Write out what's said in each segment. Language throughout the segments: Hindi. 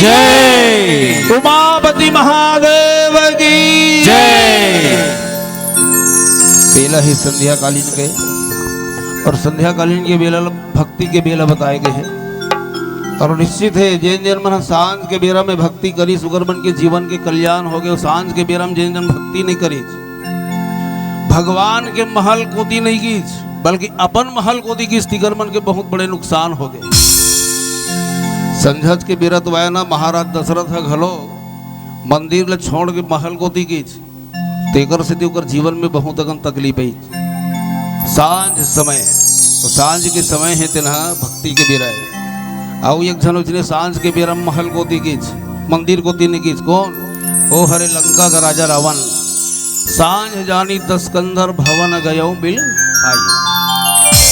जय। उमापति महादेव की जय। बेला ही संध्या कालीन के और संध्या कालीन के बेला भक्ति के बेला बताए गए हैं और निश्चित है जैन जन मन सांझ के बेरा में भक्ति करी सुगर मन के जीवन के कल्याण हो गए। सांझ के बेरा में जैन जन भक्ति नहीं करी, भगवान के महल कोती नहीं की बल्कि अपन महल कोती की तिगर मन के बहुत बड़े नुकसान हो गए। संझज के बेरा तो आया ना महाराज दशरथ घलो मंदिर ले छोड़ के महल कोती की तेकर से तेकर जीवन में बहुत अगन तकलीफ आई। सांझ समय तो सांझ के समय है तेना भक्ति के बेरा है। आओ एक जन उसने सांझ के बेरा महल कोती की मंदिर कोती नहीं की कौन ओ हरे लंका का राजा रावण। सांझ जानी 10 कंधर भवन गयो बिल खाई।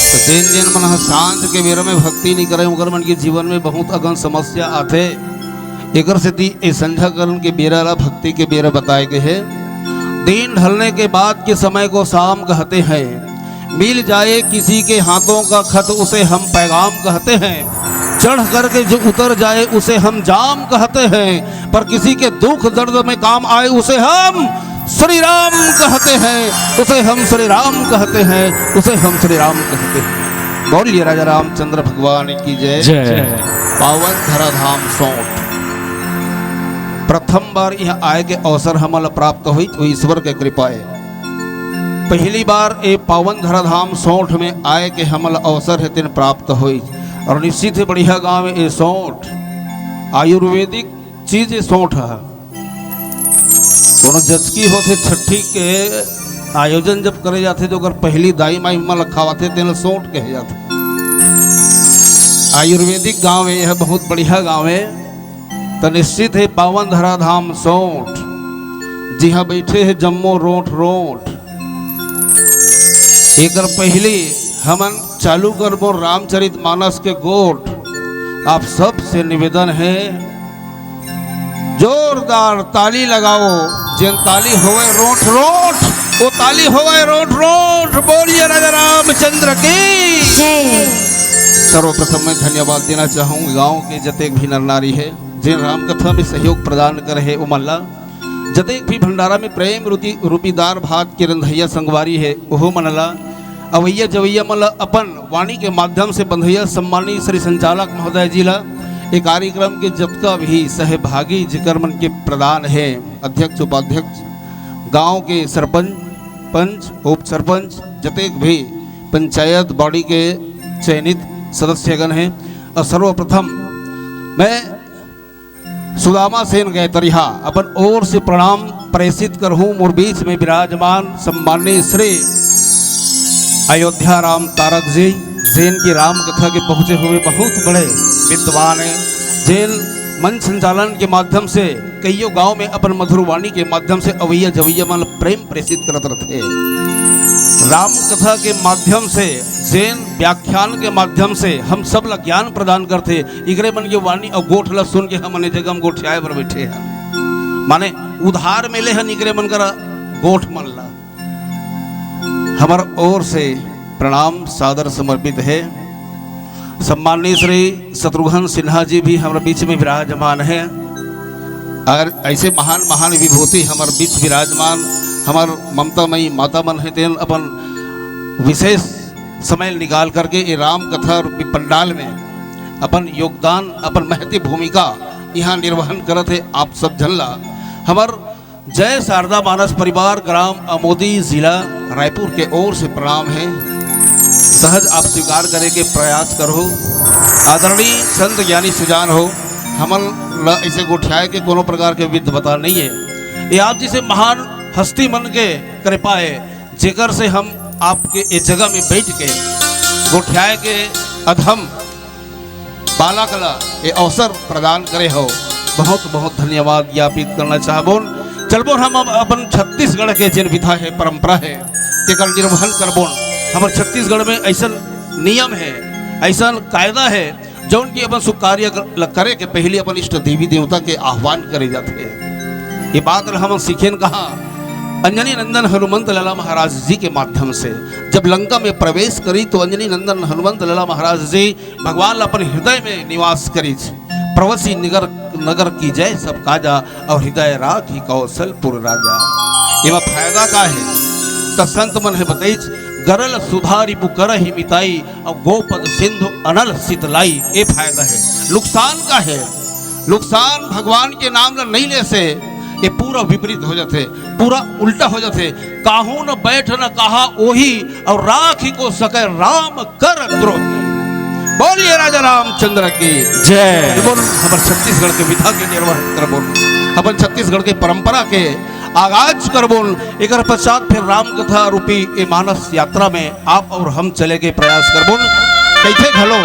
तो जैन जैन मन सांझ के बेरा में भक्ति नहीं करे उगर मन के जीवन में बहुत अगन समस्या आते। एकर से ती ए संध्याकरण के बेरा ला भक्ति के बेरा बताए गए हैं। दिन ढलने के बाद के समय को शाम कहते हैं। मिल जाए किसी के हाथों का खत उसे हम पैगाम कहते हैं। चढ़ करके जो उतर जाए उसे हम जाम कहते हैं। पर किसी के दुख दर्द में काम आए उसे हम श्री राम कहते हैं। उसे हम श्री राम कहते हैं। उसे हम श्री राम कहते हैं। बोलिए राजा रामचंद्र भगवान की जय। जय। पावन धराधाम सोठ प्रथम बार यहाँ आए के अवसर हमल प्राप्त हुई तो ईश्वर के कृपा है। पहली बार ये पावन धराधाम सोठ में आए के हमल अवसर है तीन प्राप्त हुई और निश्चित ही बढ़िया गांव में ये सोठ आयुर्वेदिक चीज सोठ है। दोनों जचकी होते छठी के आयोजन जब करे जाते तो अगर पहली दाई माई मल खावाते तेन सोठ कहे जाते। आयुर्वेदिक गांव है यह बहुत बढ़िया गांव है। तो निश्चित है पावन धराधाम सोठ जी हाँ बैठे है जम्मो रोठ रोठ। एक पहले हमन चालू करबो रामचरित मानस के गोठ। आप सब से निवेदन है जोरदार ताली लगाओ। जिन ताली होवे रोठ रोठ वो ताली होवे रोठ रोठ। बोलिए राजा रामचंद्र की। सर्वप्रथम मैं धन्यवाद देना चाहूँगा गांव के जतेक भी नर नारी है जिन राम कथा में सहयोग प्रदान करे है उमल्ला जतेक भी भंडारा में प्रेम रूपीदार भात के रंधैया संगवारी है ओहो मनला अवैया जवैया मल अपन वाणी के माध्यम से बंधैया सम्मानी श्री संचालक महोदय जी ला एक कार्यक्रम के जतका भी सहभागी जिकर मन के प्रदान है अध्यक्ष उपाध्यक्ष गांव के सरपंच पंच उप सरपंच जतेक भी पंचायत बॉडी के चयनित सदस्यगण हैं। और सर्वप्रथम मैं सुदामा सेन गैतरिहा अपन ओर से प्रणाम प्रेषित करहूँ। मोर बीच में विराजमान सम्माननीय श्री अयोध्या राम तारक जी जैन की राम कथा के पहुँचे हुए बहुत बड़े विद्वान हैं। जैन मंच संचालन के माध्यम से कईयों गांव में अपन मधुर वाणी के माध्यम से अवैया जवैया मन प्रेम प्रेषित करत रहते। राम कथा के माध्यम से जैन व्याख्यान के माध्यम से हम सब ला ज्ञान प्रदान करते। इगरे मन के वाणी और गोठ ला सुन के हम अने जगह में गोठियाए पर बैठे हैं माने उधार मिले हैं निगरे मन कर गोठ मन ला। हमार ओर से प्रणाम सादर समर्पित है। सम्माननीय श्री शत्रुघ्न सिन्हा जी भी हमारे बीच में विराजमान है। अगर ऐसे महान महान विभूति हमारे बीच विराजमान हमार ममतामयी माता मन है तेन अपन विशेष समय निकाल करके ये राम कथा रूपी पंडाल में अपन योगदान अपन महती भूमिका यहाँ निर्वहन करत है। आप सब जनला हमार जय शारदा मानस परिवार ग्राम अमोदी जिला रायपुर के ओर से प्रणाम है। सहज आप स्वीकार करे के प्रयास करो। आदरणीय संत ज्ञानी सुजान हो हमल ऐसे गोठियाए के कोनो प्रकार के विध बता नहीं है। ये आप जिसे महान हस्ती मन के कृपा है जेकर से हम आपके इस जगह में बैठ के गोठियाए के अधम बाला कला ये अवसर प्रदान करे हो। बहुत बहुत धन्यवाद ज्ञापित करना चाहबो। चलबो हम अपन छत्तीसगढ़ के जिन विधा है परंपरा है तेकर निर्वहन करबो। हमारे छत्तीसगढ़ में ऐसा नियम है ऐसा कायदा है जो उनकी अपन शुभ कार्य करे के पहले अपन इष्ट देवी देवता के आह्वान करे जाते हैं। ये बात हम सीखें कहा अंजनी नंदन हनुमंत लला महाराज जी के माध्यम से जब लंका में प्रवेश करी तो अंजनी नंदन हनुमंत लला महाराज जी भगवान अपन हृदय में निवास करी प्रवसी नगर की जय सब काजा और हृदय राखी कौशलपुर राजा। एमा फायदा का है तो संत मन है बताई गरल सुधारी पुकर ही मिताई और गोपद सिंधु अनल शीतलाई। ये फायदा है। नुकसान का है, नुकसान भगवान के नाम न नहीं ले से ये पूरा विपरीत हो जाते, पूरा उल्टा हो जाते। काहू न बैठ न कहा ओही और राखी को सके राम कर द्रोही। बोलिए राजा रामचंद्र की जय। बोल हमारे छत्तीसगढ़ के विधा के निर्वाह कर बोल, अपन छत्तीसगढ़ के परंपरा के आगाज कर बोल। एक पश्चात फिर राम कथा रूपी ये मानस यात्रा में आप और हम चले के प्रयास कर बोल। कैसे घलो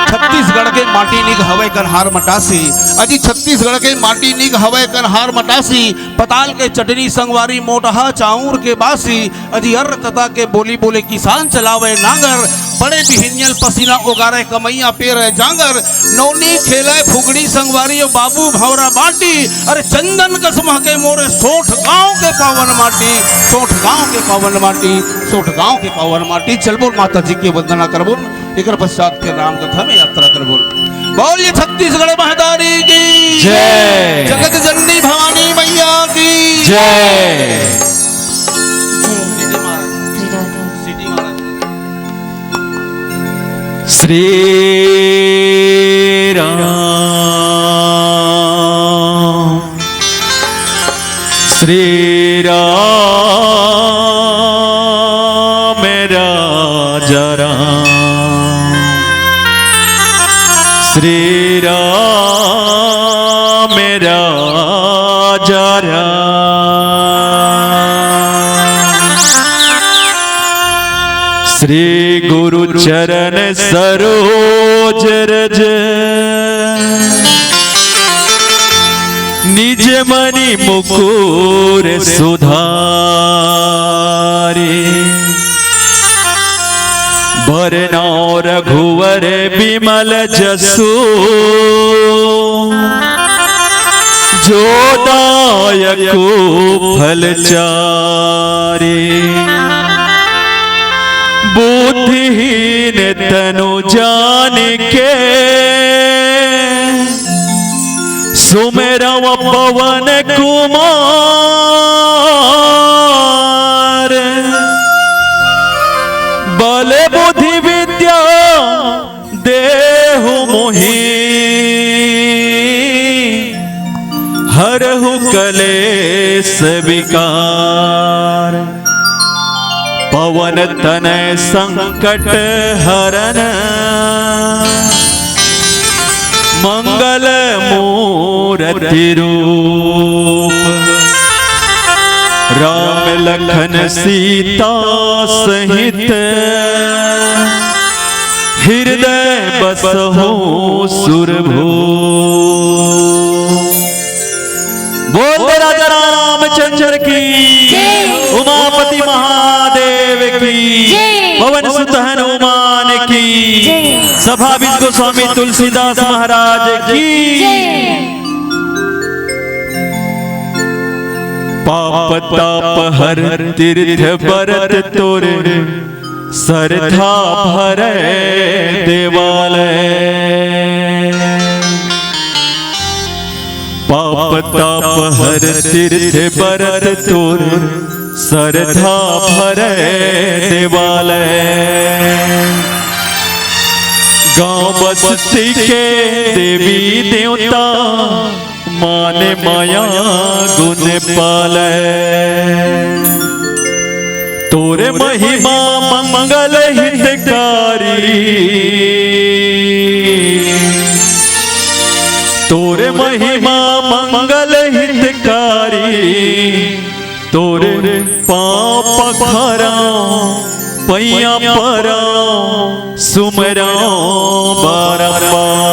छत्तीसगढ़ के माटी निग हवे कन्हार मटासी, अजी छत्तीसगढ़ के माटी निग हवे कन्हार मटासी। पताल के चटनी संगवारी मोटहा चाऊर के बासी, अजी अर्र तथा के बोली बोले किसान चलावे नांगर। बड़े बिहिनियल पसीना उगारे कमैया पेरे जांगर, नौनी खेले फुगड़ी संगवारी और बाबू भौरा बाटी। अरे चंदन कसमह के मोरे सोठ गांव के पावन माटी, सोठ गांव के पावन माटी, सोठ गांव के पावन माटी। चल बोल माता जी की वंदना कर बोल। एक पश्चात के राम कथा में यात्रा कर बोल। बोलिए छत्तीसगढ़ महतारी की जय, जगत जननी भवानी मैया की जय। श्री राम श्री राम राजा राम, श्री राम राजा राम, श्री गुरु चरण सरोज रज, निज मनि मुकुर सुधारे। बरनौ रघुवर बिमल जसु, जो दायक फल चारे। बुद्धिहीन तनु जान के, सुमेरव पवन कुमार। बल बुद्धि विद्या देहु मोहि, हरहु कलेश विकार। पवन तनय संकट हरन, मंगल मूर्ति रूप। राम लखन सीता सहित, हृदय बसहु सुरभूप। बोल राजा रामचंद्र की, उमापति महादेव की, पवन सुत हनुमान की, सभा विद गोस्वामी तुलसीदास महाराज की। पाप ताप हर तीर्थ बरत तोरे, सरधा भरे देवालय। पाप ताप हर तीर्थ बरत तोरे, सरधा भरे देवालय। गांव बस्ती के देवी देवता, माने माया गुण पाले। तोरे महिमा मंगल हितकारी, तोरे महिमा मंगल हितकारी। तोरे पाँव पखारां पैया परां, सुमरां बारंबार।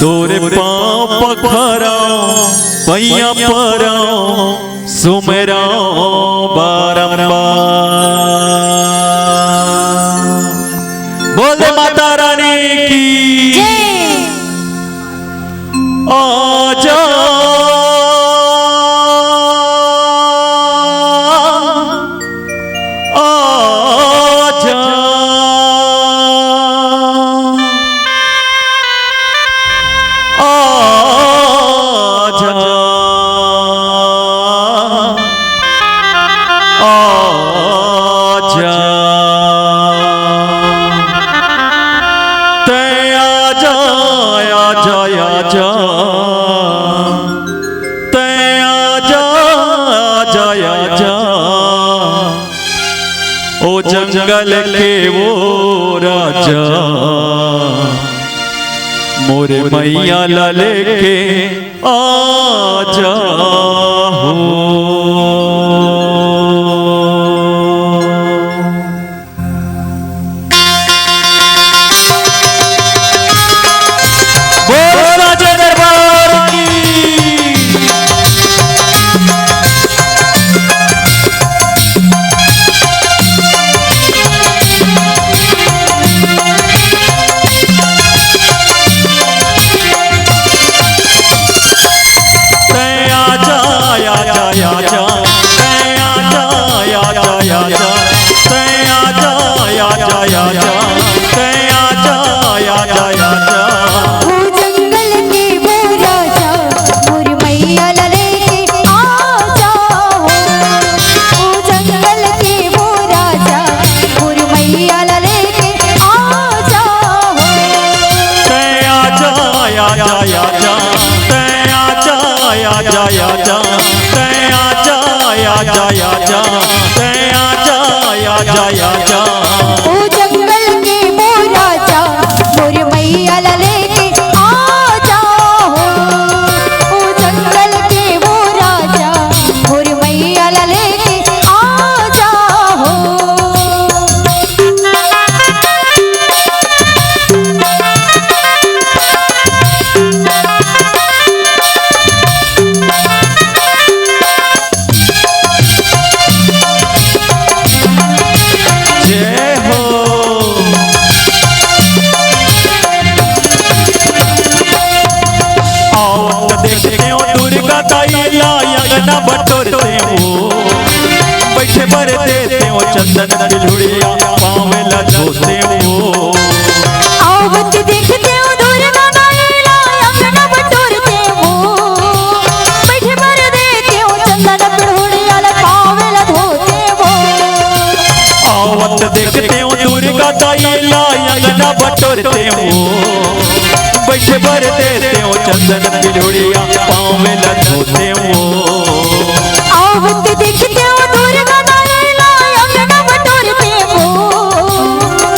तोरे पाँव पखारां पैया परां, सुमरां बारंबार। बोले माता रानी की आजा, आजा ते आजा आजा आजा ते आजा आजा आजा ओ जंगल के वो राजा मोरे मैया लाले के आजा हो। बैठे बर देते हो चंदन बिलुड़िया पावेला धोते हो आवत देखते हो दुर्गा माईला अंगना बटोरते हो बैठे बर देते हो चंदन बिलुड़िया पावेला धोते हो आवत देखते हो दुर्गा ताईला अंगना बटोरते हो बैठे बर देते हो चंदन बिलुड़िया पावेला धोते हो आवत देखते हो दुर्गा माईला अंगना बटोरते हो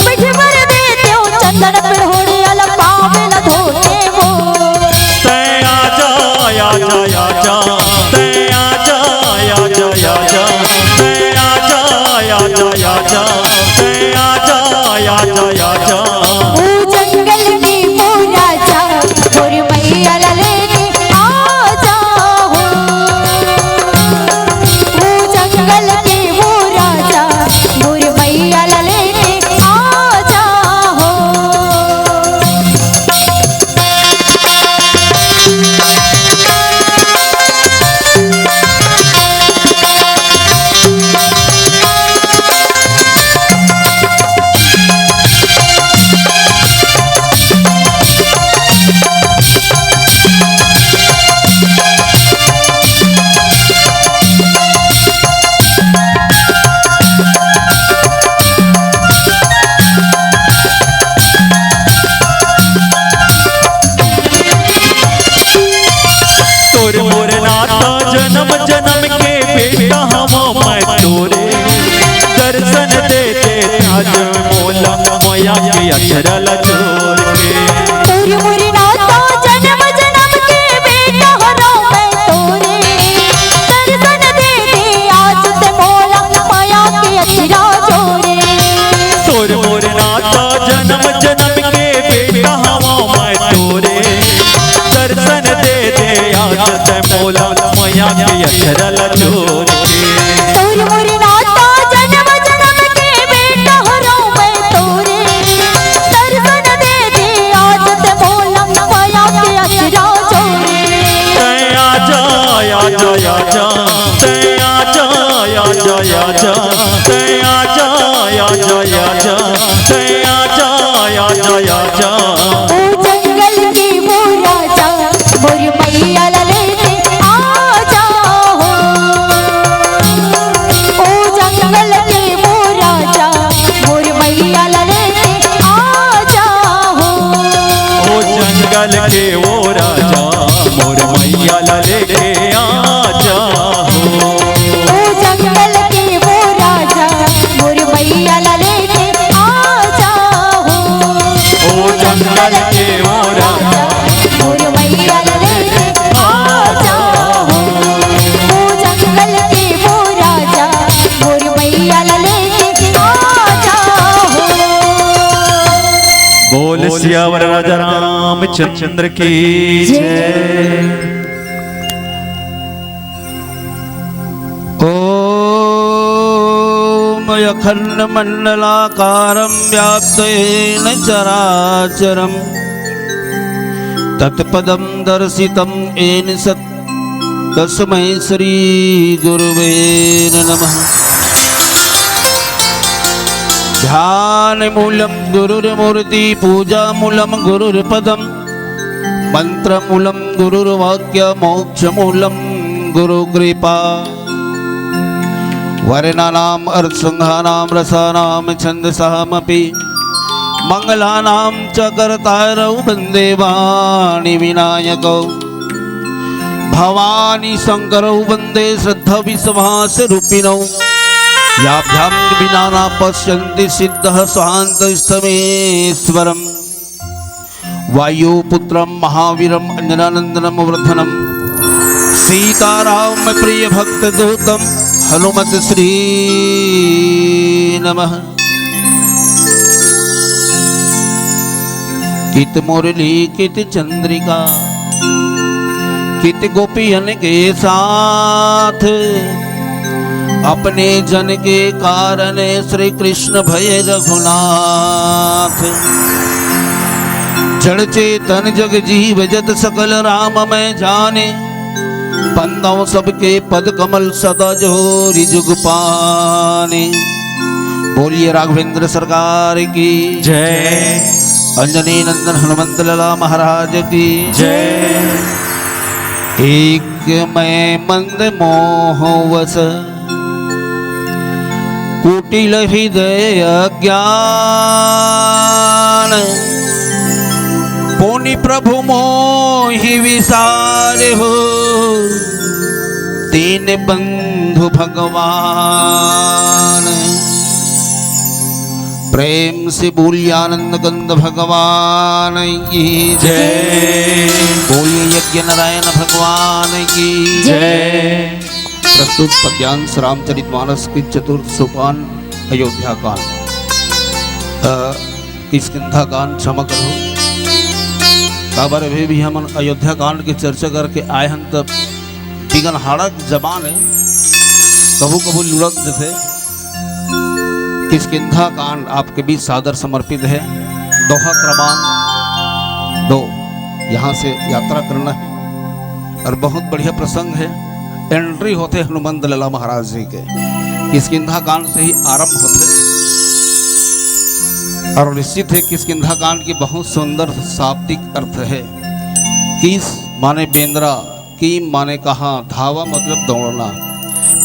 बैठे बर देते हो चंदन बिलुड़िया पावेला धोते हो ते आजा आजा आजा ते आजा आजा आजा ते आजा आजा आजा ते आजा आजा आजा ओ जंगल की वो राजा और मैया लेके आ जाओ ओ जंगल की वो राजा और मैया लेके आ जाओ तोर मोर नाता जन्म जन्म के बेटा हम मैं तोरे दर्शन देते आज मोला मोया के अक्षरल छोड़ के तोर मोर नाता जन्म जन्म के बेटा हरो मैं तोरे दर्शन दे दे आज ते मोला माया के अक्षरा जोड़े तोर मोर नाता जन्म जन्म के बेटा हम मैं तोरे दर्शन दे दे आज ते मोला मोया के अक्षरल छोड़ के तोर मोर नाता जन्म जन्म के बेटा हरो मैं तोरे दर्शन दे दे आज ते मोला माया के अक्षरा जोड़े ते आजा आजा आजा ते आजा आजा आजा ते आजा आजा आजा ते आजा आजा आजा ओ जंगल की वो राजा मोर मैया लेके आ जाओ ओ सियावर राजा रामचंद्र की जय। ओम अखंड मंडलाकारं व्याप्तेन चराचरं तत्पदं दर्शितं येन सत् तस्मै श्री गुरुवे नमः। ध्यान मूलम गुरुर्मूर्ति पूजा मूलम गुरुर्पदम मंत्र मूलम गुरुर्वाक्य मोक्ष मूलम गुरु कृपा। वर्णानाम अर्धसंघानां रसानां छन्दसामपि मंगलानां च कर्तारौ वन्दे वाणी विनायकौ। भवानी शंकरौ वन्दे श्रद्धा विश्वास रूपिणौ। याभ्यां विना न पश्यन्ति सिद्धः स्वान्तस्थमेश्वरम्। वायुपुत्रं महावीरम् अंजनानन्दनं वर्धनं सीताराम प्रिय भक्तदूतं हनुमत श्री नमः। कित मुरली कित चंद्रिका कित गोपियन के साथ अपने जन के कारण श्री कृष्ण भय रघुनाथ। जड़ चेतन जग जीव जत सकल राम मैं जाने बंदों सबके पद कमल सदा जोरी जुग पाने। बोलिए राघवेंद्र सरकार की जय। अंजनी नंदन हनुमंत लाला महाराज की जय। एक मैं मंद मोहवश कुटिल हृदय ज्ञान पुनि प्रभु मोहि विसार हो। तीन बंधु भगवान प्रेम से बोलिए आनंद कंद भगवान की जय। बोलिए यज्ञ नारायण भगवान की जय। प्रस्तुत पद्यांश रामचरितमानस की चतुर्थ सोपान अयोध्या कांड किष्किंधा कांड क्षमा करो। काबर अभी भी हम अयोध्या कांड की चर्चा करके आए हैं तब बिगन हाड़क जबान है कबू कबू लुढ़क जैसे। किष्किंधा कांड आपके बीच सादर समर्पित है। दोहा क्रमांक 2 यहाँ से यात्रा करना है और बहुत बढ़िया प्रसंग है। एंट्री होते हनुमंत लाला महाराज जी के किष्किंधा कांड से ही आरंभ होते और निश्चित है किष्किंधा कांड की बहुत सुंदर शाब्दिक अर्थ है। किस माने बेंद्रा, की माने कहाँ, धावा मतलब दौड़ना।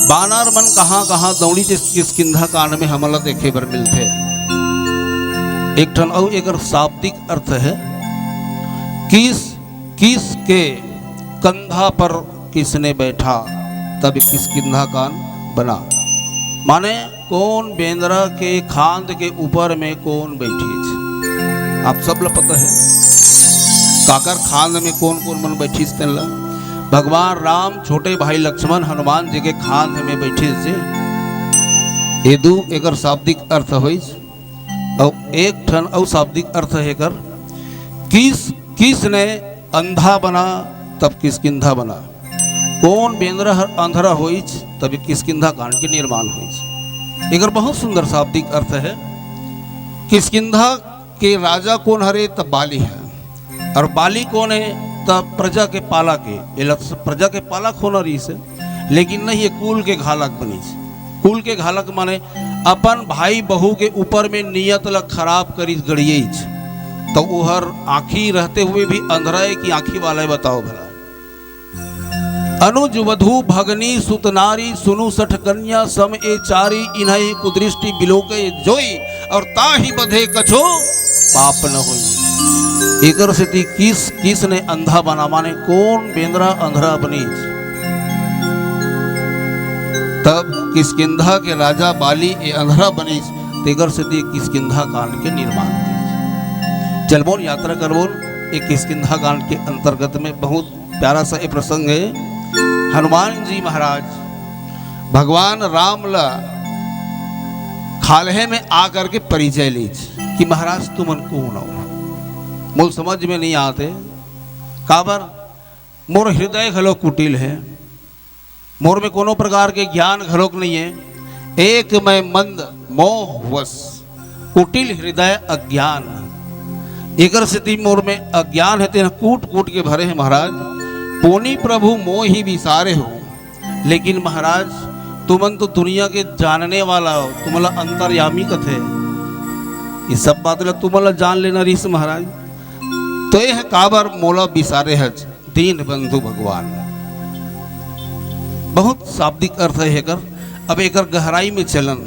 बानर मन कहाँ कहाँ दौड़ी जिस किष्किंधा कांड में हमला देखे बर मिलते। एक ठन और एक शाब्दिक अर्थ है किस के कंधा पर किसने बैठा तब किष्किंधा कांड बना। माने कौन बेंद्रा के खांद के ऊपर में कौन बैठी। आप सब लोग पता है काकर खांद में कौन कौन मन बैठी। भगवान राम छोटे भाई लक्ष्मण हनुमान जी के खांद में बैठे से ये दो एकर शाब्दिक अर्थ हो। और एक ठन और शाब्दिक अर्थ है कर किस ने अंधा बना तब किष्किंधा बना। कौन बेंद्रा अंधरा हो तब किष्किंधा कांड के निर्माण हो। एक बहुत सुंदर शाब्दिक अर्थ है। किष्किंधा के राजा कौन हरे तब बाली है और बाली कौन है तब प्रजा के पालक है। प्रजा के पालक होना रही से लेकिन नहीं ये कुल के घालक बनी। कुल के घालक माने अपन भाई बहू के ऊपर में नियत ल खराब करी गड़िए तो उहर आँखी रहते हुए भी अंधरा है कि आँखी वाला है। बताओ भला। अनुज वधु भगनी सुतनारी सुनु सठ कन्या सम ए चारी इन्हें कुदृष्टि बिलोके जोई और ताही बधे कछो पाप न होई। एकर से किस ने अंधा बना माने कौन बेंद्रा अंधरा बनी। तब किष्किंधा के राजा बाली ए अंधरा बनी। तेगर से किष्किंधा कांड के निर्माण चलबोन यात्रा करबोन। एक किष्किंधा कांड के अंतर्गत में बहुत प्यारा सा एक प्रसंग है। हनुमान जी महाराज भगवान राम ला खालहे में आकर के परिचय लीज कि महाराज तुमन कौन हो। मूल समझ में नहीं आते। काबर मोर हृदय घलो कुटिल है, मोर में कोनो प्रकार के ज्ञान घलोक नहीं है। एक मैं मंद मोह वश कुटिल हृदय अज्ञान, एकर स्थिति मोर में अज्ञान है तेना कूट कूट के भरे हैं महाराज। पोनी प्रभु मोह ही विसारे हो, लेकिन महाराज तुमन तो दुनिया के जानने वाला हो, तुम्हारा अंतर्यामी कथे ये सब बात तुम्हारा जान लेना रीस महाराज। तो यह काबर मोला विसारे हज दीन बंधु भगवान, बहुत शाब्दिक अर्थ है एकर। अब एकर गहराई में चलन,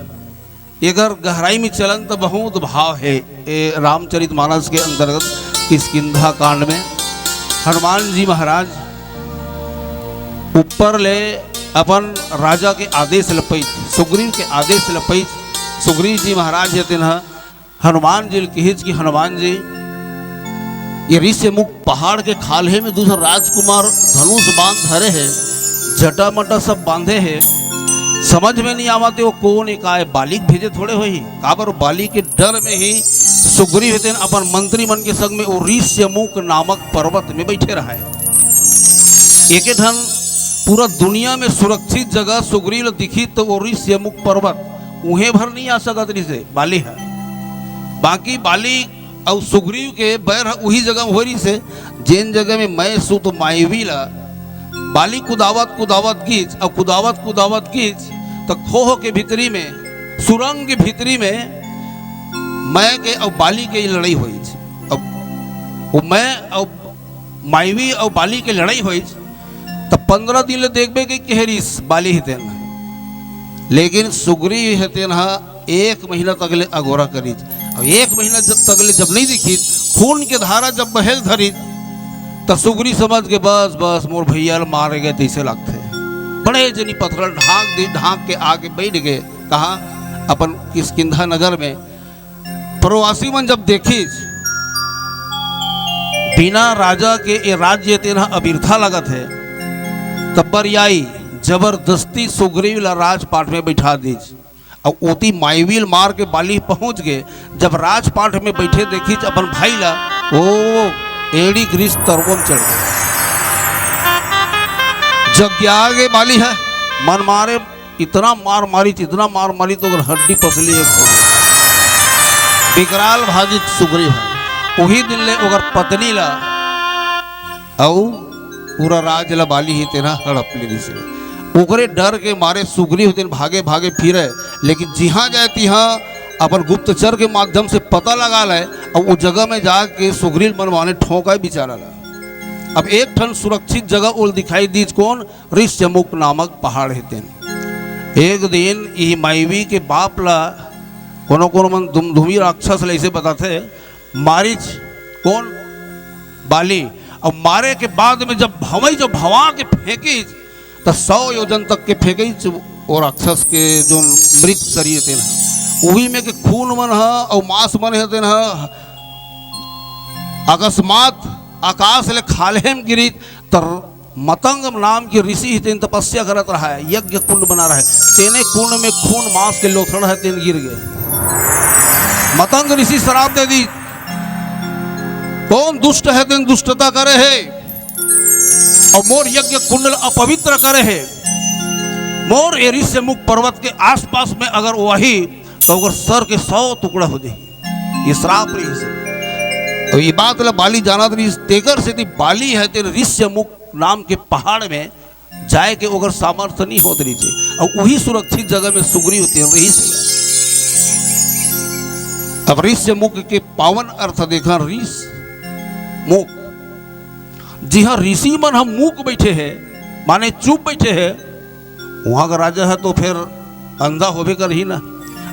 एकर गहराई में चलन तो बहुत भाव है। रामचरितमानस के अंतर्गत किष्किंधा कांड में हनुमान जी महाराज ऊपर ले अपन राजा के आदेश लपैत, सुग्रीव के आदेश लपैत, सुग्रीव जी महाराज है तेना हनुमान जी कहिज कि हनुमान जी ये ऋष्य मुख पहाड़ के खाल्हे में दूसरा राजकुमार धनुष बांध धरे है, जटा मटा सब बांधे है, समझ में नहीं आवाते वो कौन एक आए बालिक भेजे थोड़े हो ही। काबर बाली के डर में ही सुग्रीव तेन अपन मंत्री मन के संग में वो ऋष्य मुख नामक पर्वत में बैठे रहा है। एक ढंग पूरा दुनिया में सुरक्षित जगह सुग्रीव दिखी तो वो ऋष्य मुख पर्वत उहे भर नहीं आ सकत रही से बाली है। बाकी बाली और सुग्रीव के बैर वही जगह हो रही से जिन जगह में मैं सु तो मायवी ला बाली कुदावत कुदावत गीच और कुदावत गीच तो खोह के भीतरी में सुरंग के भीतरी में मैं के और बाली के लड़ाई हुई। अब वो मैं और मायवी और बाली के लड़ाई हुई तो 15 दिन देखबे कि केहरीस बाली हितेन, लेकिन सुग्रीव हितेन 1 महीना तकले अगोरा करी। अब 1 महीना तकले जब नहीं दिखी, खून के धारा जब बहेल धरी तो सुग्रीव समझ के बस बस मोर भैया मारे गए तैसे लगते। बड़े जनी पत्थर ढांक के आगे बैठ गए। कहा अपन किष्किंधा नगर में प्रवासी मन जब देखी बिना राजा के ये राज्य तेना अबिरथा लगत है, तब्बर आई जबरदस्ती सुग्रीव ला राजपाट में बैठा दीज। और ओती मायवील मार के बाली पहुंच गए। जब राजपाट में बैठे देखी अपन भाई ला ओ एड़ी ग्रीस तरवम चढ़ गए। जग आगे बाली है मन मारे इतना मार मारी तो अगर हड्डी पसली एक हो विकराल भाजी सुग्रीव है। वही दिन ले अगर पत्नी ला औ पूरा राज ला बाली ही तेना हड़प ले से ओकरे डर के मारे सुग्रीव दिन भागे भागे फिरे। लेकिन जिहाँ जाए तिहाँ अपन गुप्तचर के माध्यम से पता लगा ले और वो जगह में जाके सुग्रीव मनवाने ठोंका बिचारा ला। अब एक ठन सुरक्षित जगह ओल दिखाई दी कौन ऋष्यमुख नामक पहाड़ है तेन। एक दिन ये मायवी के बाप ला कोनो कोनो मन धुमधुमी राक्षस ऐसे बताते मारिच कौन बाली। और मारे के बाद में जब भवा के फेंकी तो 100 योजन तक के फेंकी और राक्षस के जो मृत शरीर थे वही में के खून मन है और मांस मन है तेन अकस्मात आकाश ले खाले में गिरी तर मतंग नाम की ऋषि तेन तपस्या करत रहा है, यज्ञ कुंड बना रहा है। तेने कुंड में खून मांस के लोथड़ है तेन गिर गए। मतंग ऋषि शराब दे दी कौन दुष्ट है तेन दुष्टता करे है और मोर यज्ञ कुंडल अपवित्र करे है। मोर ऋष्य मुख पर्वत के आसपास में अगर वही तो अगर सर के 100 टुकड़ा हो जाए। ये श्राप रही से तो ये बात ला बाली जाना रही तेकर से थी बाली है तेरे ऋष्य मुख नाम के पहाड़ में जाए के अगर सामर्थ्य नहीं होते रही थी और वही सुरक्षित जगह में सुग्रीव होती रही से। अब ऋष्य मुख के पावन अर्थ देखा ऋष मुख जी हाँ ऋषि मन हम मूक बैठे हैं माने चुप बैठे हैं। वहां का राजा है तो फिर अंधा होबे कर ही ना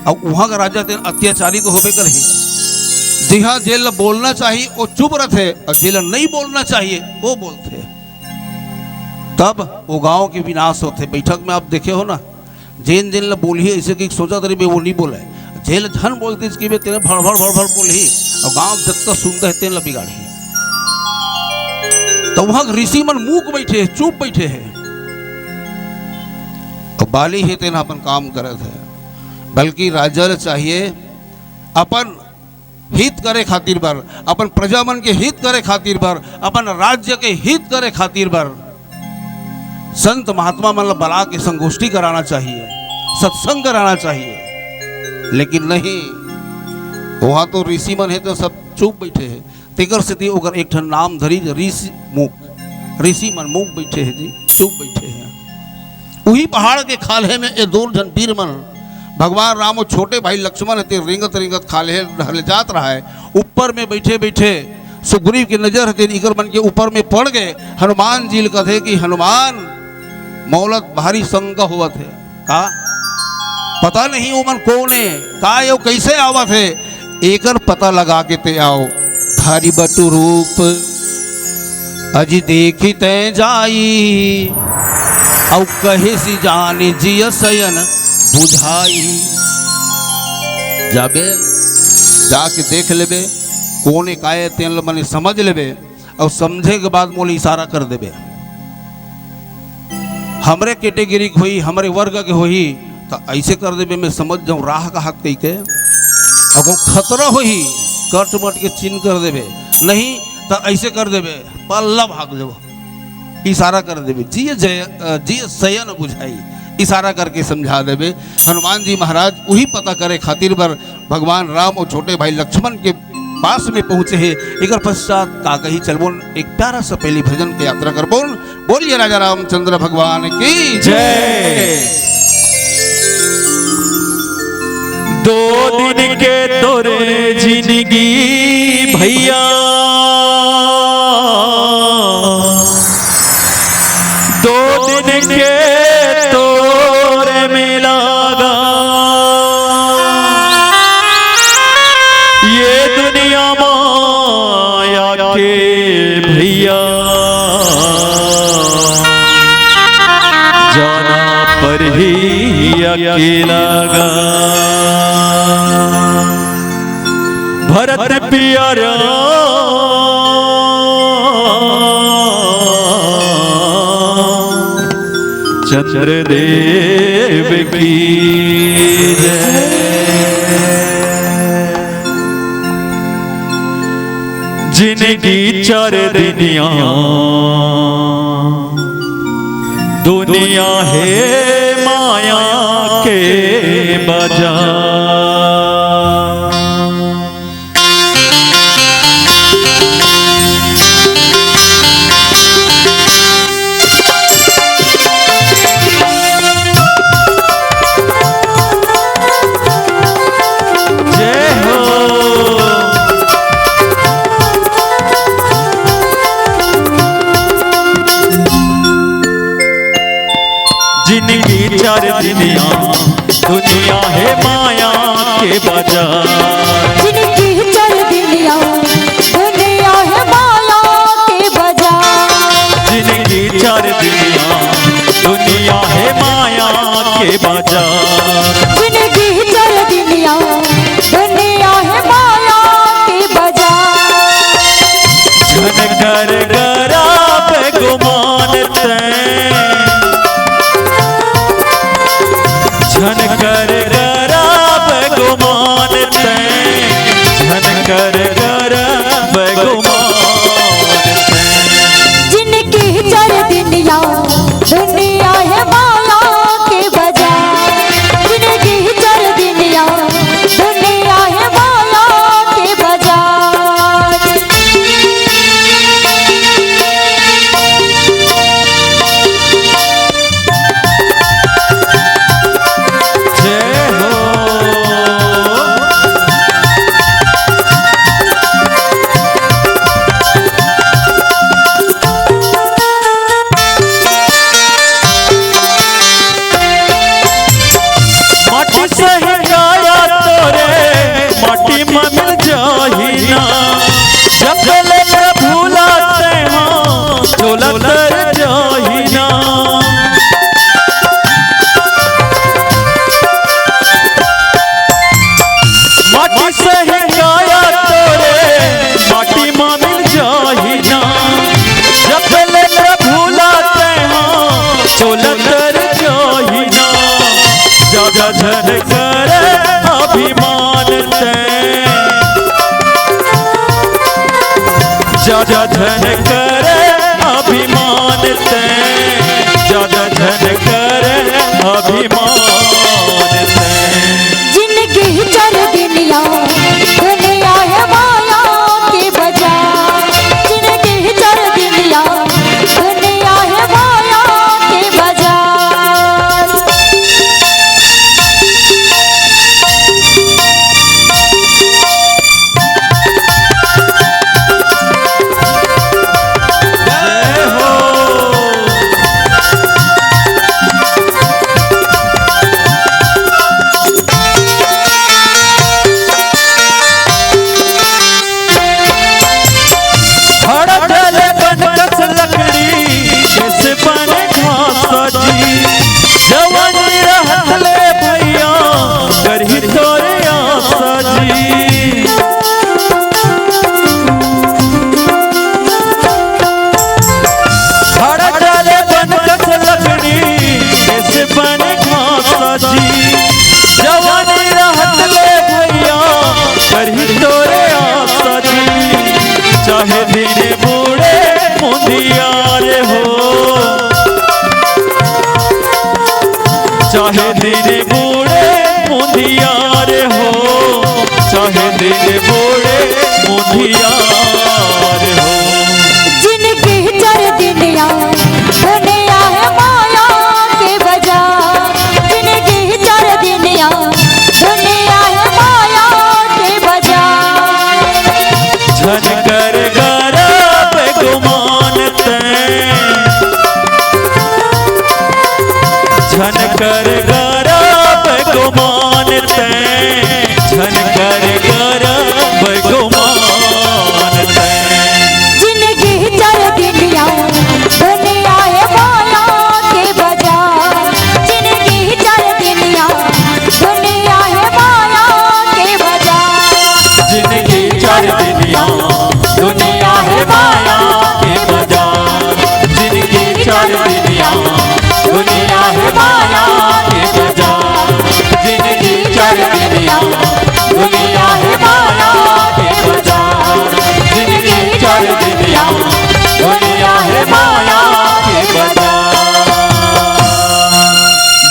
और वहां का राजा तेन अत्याचारी तो होबे कर ही। जी हाँ जेल बोलना चाहिए वो चुप रहते और जेल नहीं बोलना चाहिए वो बोलते, तब वो गांव के विनाश होते। बैठक में आप देखे हो ना जेन जेल बोली ऐसे कि सोचा तरी वो नहीं बोला है, जेल झन बोलते इसकी तेने भड़ भड़ बोली और गांव जितना सुनता है तेन बिगाड़ी। तो वहां ऋषि मन मूक बैठे हैं चुप बैठे हैं और बाली ही तेना अपन काम करत है। बल्कि राजा चाहिए अपन हित करे खातिर बर, अपन प्रजामन के हित करे खातिर बर, अपन राज्य के हित करे खातिर बर संत महात्मा मन बला के संगोष्ठी कराना चाहिए, सत्संग कराना चाहिए। लेकिन नहीं, वहाँ तो ऋषि मन है तो सब चुप बैठे हैं। तेकर से ओकर एक ठन नाम धरी ऋषि मन मुख बैठे हैं जी, चुप बैठे हैं। वही पहाड़ के खाले में ये दो जन वीर मन भगवान राम और छोटे भाई लक्ष्मण थे, रिंगत रिंगत खाले ढले जात रहा है। ऊपर में बैठे बैठे सुग्रीव की नजर थे इकर मन के ऊपर में पड़ गए। हनुमान जी कथे कि हनुमान मौलत भारी संग हुआ थे का पता नहीं वो मन कौन है का यो कैसे आवत है, एकर पता लगा के ते आओ। भारी बटु रूप अजी देखी ते जाई, औ कहे सी जाने जिय सयन बुझाई। जाबे जाके देख लेबे कोने काये तेल मने समझ लेबे, और समझे के बाद मोले इशारा कर देबे। हमरे कैटेगरी के होई, हमरे वर्ग के होई तो ऐसे कर देबे मैं समझ जाऊँ राह का हक कही के। अगर खतरा होई कट मट के चिन्ह कर देबे, नहीं तो ऐसे कर देबे पल्ला भाग देबो, इशारा कर देबे जिय सयन बुझाई, इशारा करके समझा देबे। हनुमान जी महाराज वही पता करे खातिर बर भगवान राम और छोटे भाई लक्ष्मण के पास में पहुंचे हैं। एक पश्चात का कही चल बोल एक प्यारा सा पहली भजन की यात्रा कर बोल। बोलिए राजा रामचंद्र भगवान की जय। दो दिन के तोरे जिंदगी भैया, दो दिन के तोरे में लगा, ये दुनिया माया के भैया, जाना पर ही अकेला गा। भरत प्यारा चंद्रदेव की जय। जिनकी चार दुनिया है माया के बाजार। जिनकी चार दुनिया है माया के बाजार। जिनकी चार दुनिया है माया के बाजार। जिनकी चार दुनिया है माया के बाजार। जिनकी चार दुनिया है माया के बाजार। झन कर गराब गुमान झन कर गराब गुमान झन कर गराब गुमान। जिनकी चार दुनिया है माया के बाजार। जिनकी चार दुनिया है माया के बाजार। झन कर अभिमान झन कर अभिमान से, ज्यादा झन कर अभिमान से। जिंदगी चर दुनिया दुनिया है माया के बाजार, जिंदगी चर दुनिया दुनिया है माया के बाजार। जय हो। हर जले बनकस लकड़ी जैसे बने घास जी, जवान रहत ले भैया करही तोरे आशा जी। हर जले बनकस लकड़ी जैसे बने घास जी, जवान रहत ले भैया करही तोरे आशा जी। चाहे दिन बूढ़े मुंदियार हो, चाहे दिन बूढ़े मुंदियार हो, चाहे दिन बूढ़े मुंदियार हो। जिंदगी चर दुनिया दुनिया है माया के बाजार, जिंदगी चर दुनिया दुनिया है माया के बाजार। झन कर गरब गुमान ते, झन कर गरब गुमान ते, झन कर गरब गुमान ते। जिंदगी चर दुनिया दुनिया है माया के बाजार, जिंदगी चर दुनिया दुनिया है माया के बाजार। जिंदगी चर दुनिया दुनिया है माया के बाजार, जिंदगी चर दुनिया दुनिया है माया के बाजार, जिंदगी चर दुनिया दुनिया है माया के बाजार, जिंदगी चर दुनिया दुनिया है माया के बाजार।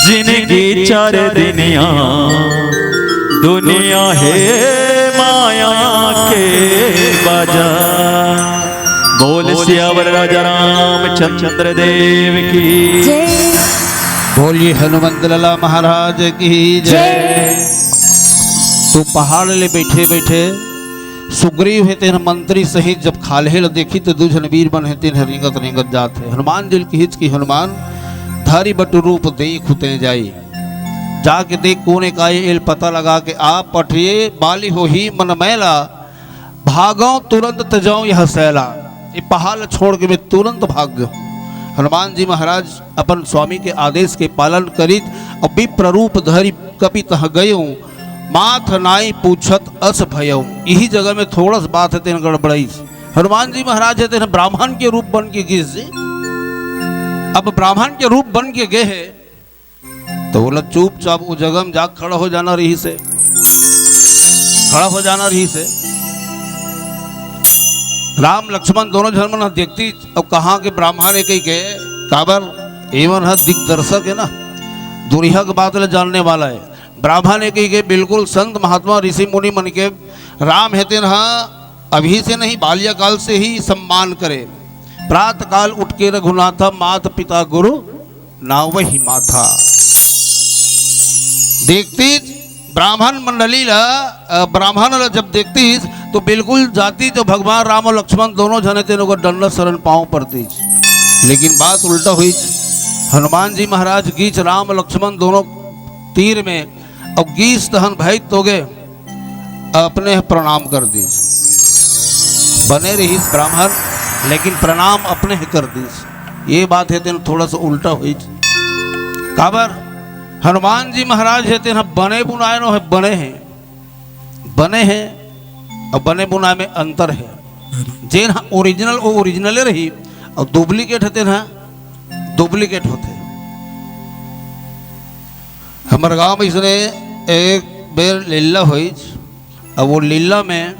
जिंदगी चर दुनिया दुनिया है माया के बाजार। बोल सियावर राजा रामचंद्र देव की जय बोलिए हनुमंत लाला महाराज की जय। तो पहाड़ ले बैठे बैठे सुग्रीव है तेन मंत्री सहित जब खाले ल देखी तो दूजन वीर बन है तेन रिंगत रिंगत जात है। हनुमान जी की हिच की हनुमान धारी बट रूप देख हुते जाई, जाके देख कोने का एल पता लगा के आप पठिए बाली हो ही मन मैला, भागो तुरंत तजाऊं यह सैला। ये पहाड़ छोड़ के मैं तुरंत भाग गयो। हनुमान जी महाराज अपन स्वामी के आदेश के पालन करित और विप्र रूप धरि कपि तह गयो, माथ नाई पूछत अस भयऊ। यही जगह में थोड़ा सा बात है तेन गड़बड़ाई। हनुमान जी महाराज है तेन ब्राह्मण के रूप बन के गए से, अब ब्राह्मण के रूप बन के गए है तो बोला चुपचाप वो जगह में जाग खड़ा हो जाना रही से, खड़ा हो जाना रही से। राम लक्ष्मण दोनों जन न देखती अब कहाँ के ब्राह्मण है कहीं के काबर एवं है दिग्दर्शक है ना, दुरिया की बात जानने वाला है। ब्राह्मण है कहीं के बिल्कुल संत महात्मा ऋषि मुनि मन के राम है तेन अभी से नहीं बाल्यकाल से ही सम्मान करे। प्रातः काल उठ के रघुनाथा मात पिता गुरु ना वही माथा। देखती ब्राह्मण मंडली ब्राह्मण जब देखती तो बिल्कुल जाती तो भगवान राम और लक्ष्मण दोनों जने तेनों को दंड शरण पाँव पड़ती। लेकिन बात उल्टा हुई। हनुमान जी महाराज गीच राम लक्ष्मण दोनों तीर में और गीस तहन भय तो गए अपने प्रणाम कर दी। बने रही ब्राह्मण लेकिन प्रणाम अपने ही कर दी। ये बात है तेन थोड़ा सा उल्टा हुई। काबर हनुमान जी महाराज है तेन बने बुनाए नो है बने हैं और बने बुनाए में अंतर है। जेन ओरिजिनल वो ओरिजिनल रही और डुप्लीकेट होते ना डुप्लीकेट होते। हमारे गांव में इसने एक बेर लीला हुई और वो लीला में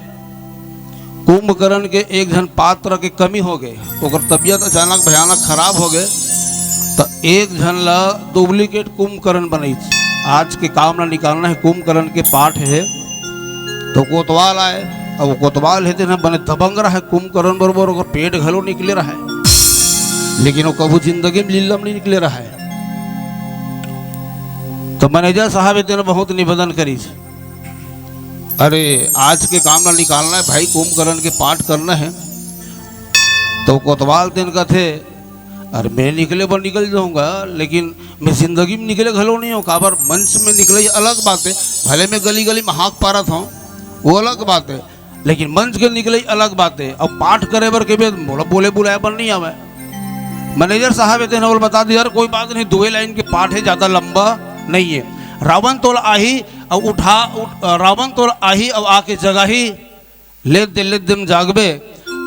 कुंभकर्ण के एक जन पात्र के कमी हो गए, ओकर तबीयत अचानक भयानक खराब हो गए, तो एक जन ला डुप्लीकेट कुंभकर्ण बनी। आज के काम ना निकालना है, कुंभकर्ण के पाठ है तो कोतवाल आए, अब वो कोतवाल है ना बने दबंग रहा है कुंभकर्ण बरोबर, ओकर पेट घलो निकले रहा है, लेकिन वो कभी जिंदगी में लीलम नहीं निकले रहा है। तो मैनेजर साहब इतने बहुत निवेदन करी, अरे आज के काम ना निकालना है भाई, कुंभकर्ण के पाठ करना है। तो कोतवाल दिन का थे, अरे मैं निकले पर निकल जाऊंगा, लेकिन मैं जिंदगी में निकले घलो नहीं हूँ। काबर मंच में निकले अलग बात है, भले मैं गली गली में हाँक पा रहा था वो अलग बात है, लेकिन मंच के निकले अलग बात है। अब पाठ करे बर के बोले बुलाए पर नहीं आवे। मैनेजर साहब इतने बोल बता दी, यार कोई बात नहीं, 2 लाइन के पाठ है, ज़्यादा लंबा नहीं है। रावण तोल आही अब रावण तोल आही अब आके जगह ही ले दम जागबे,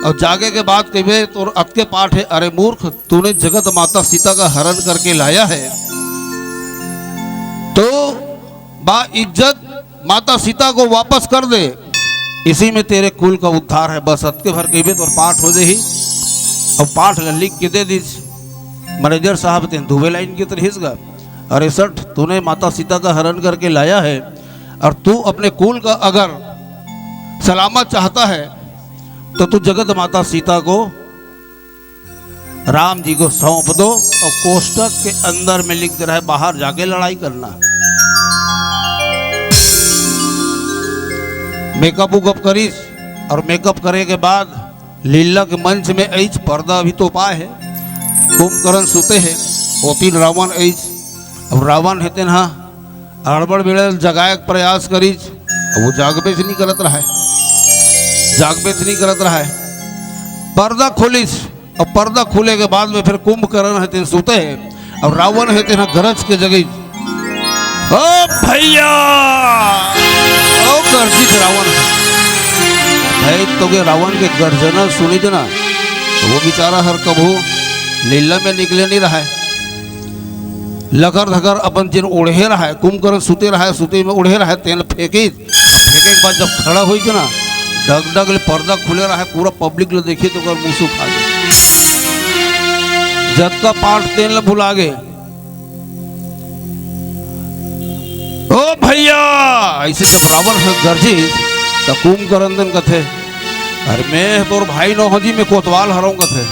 और जागे के बाद कहे तो अतके पाठ है, अरे मूर्ख तूने जगत माता सीता का हरण करके लाया है, तो बा इज्जत माता सीता को वापस कर दे, इसी में तेरे कुल का उद्धार है। बस अतके भर कहे तो पाठ हो जाही। अब पाठ लिख के दे दी। मैनेजर साहब तेन 2 लाइन की तरह हिस्सा, अरे सठ तूने माता सीता का हरण करके लाया है, और तू अपने कुल का अगर सलामत चाहता है तो तू जगत माता सीता को राम जी को सौंप दो, और कोष्टक के अंदर में लिख दे रहा है बाहर जाके लड़ाई करना। मेकअप उकअप करीस, और मेकअप करे के बाद लीला के मंच में ऐच पर्दा अभी तो पाए है, कुंभकर्ण सुते है, वो 3 रावण ऐच। अब रावण हेते ना अड़बड़ बेड़े जगाए प्रयास करी, वो जागबे से नहीं करत रहा है, जागबे से नहीं करत रहा है। पर्दा खोलिस, और पर्दा खुले के बाद में फिर कुंभकर्ण हेते सुते है, और रावण हेते ना गरज के जगह, ओ भैया ओ गर्जित रावण भाई, तो के रावण के गर्जना सुनी थे ना, तो वो बेचारा हर कबू लीला में निकले नहीं रहा है, लकर धकर अपन जिन उड़े रहा है, कुंभकर्ण सुते रहा है, सुते में उड़े रहा है, तेल फेंके के बाद जब खड़ा हुई थी ना, डग डग ले पर्दा खुले रहा है, पूरा पब्लिक ले देखी तो कर मुँह सुखा गए, जब का पाठ तेल भुला गए। ओ भैया ऐसे जब रावण है गर्जी, तो कुंभकर्ण कथे, अरे मैं तोर भाई नो हजी में कोतवाल हराऊं कथे,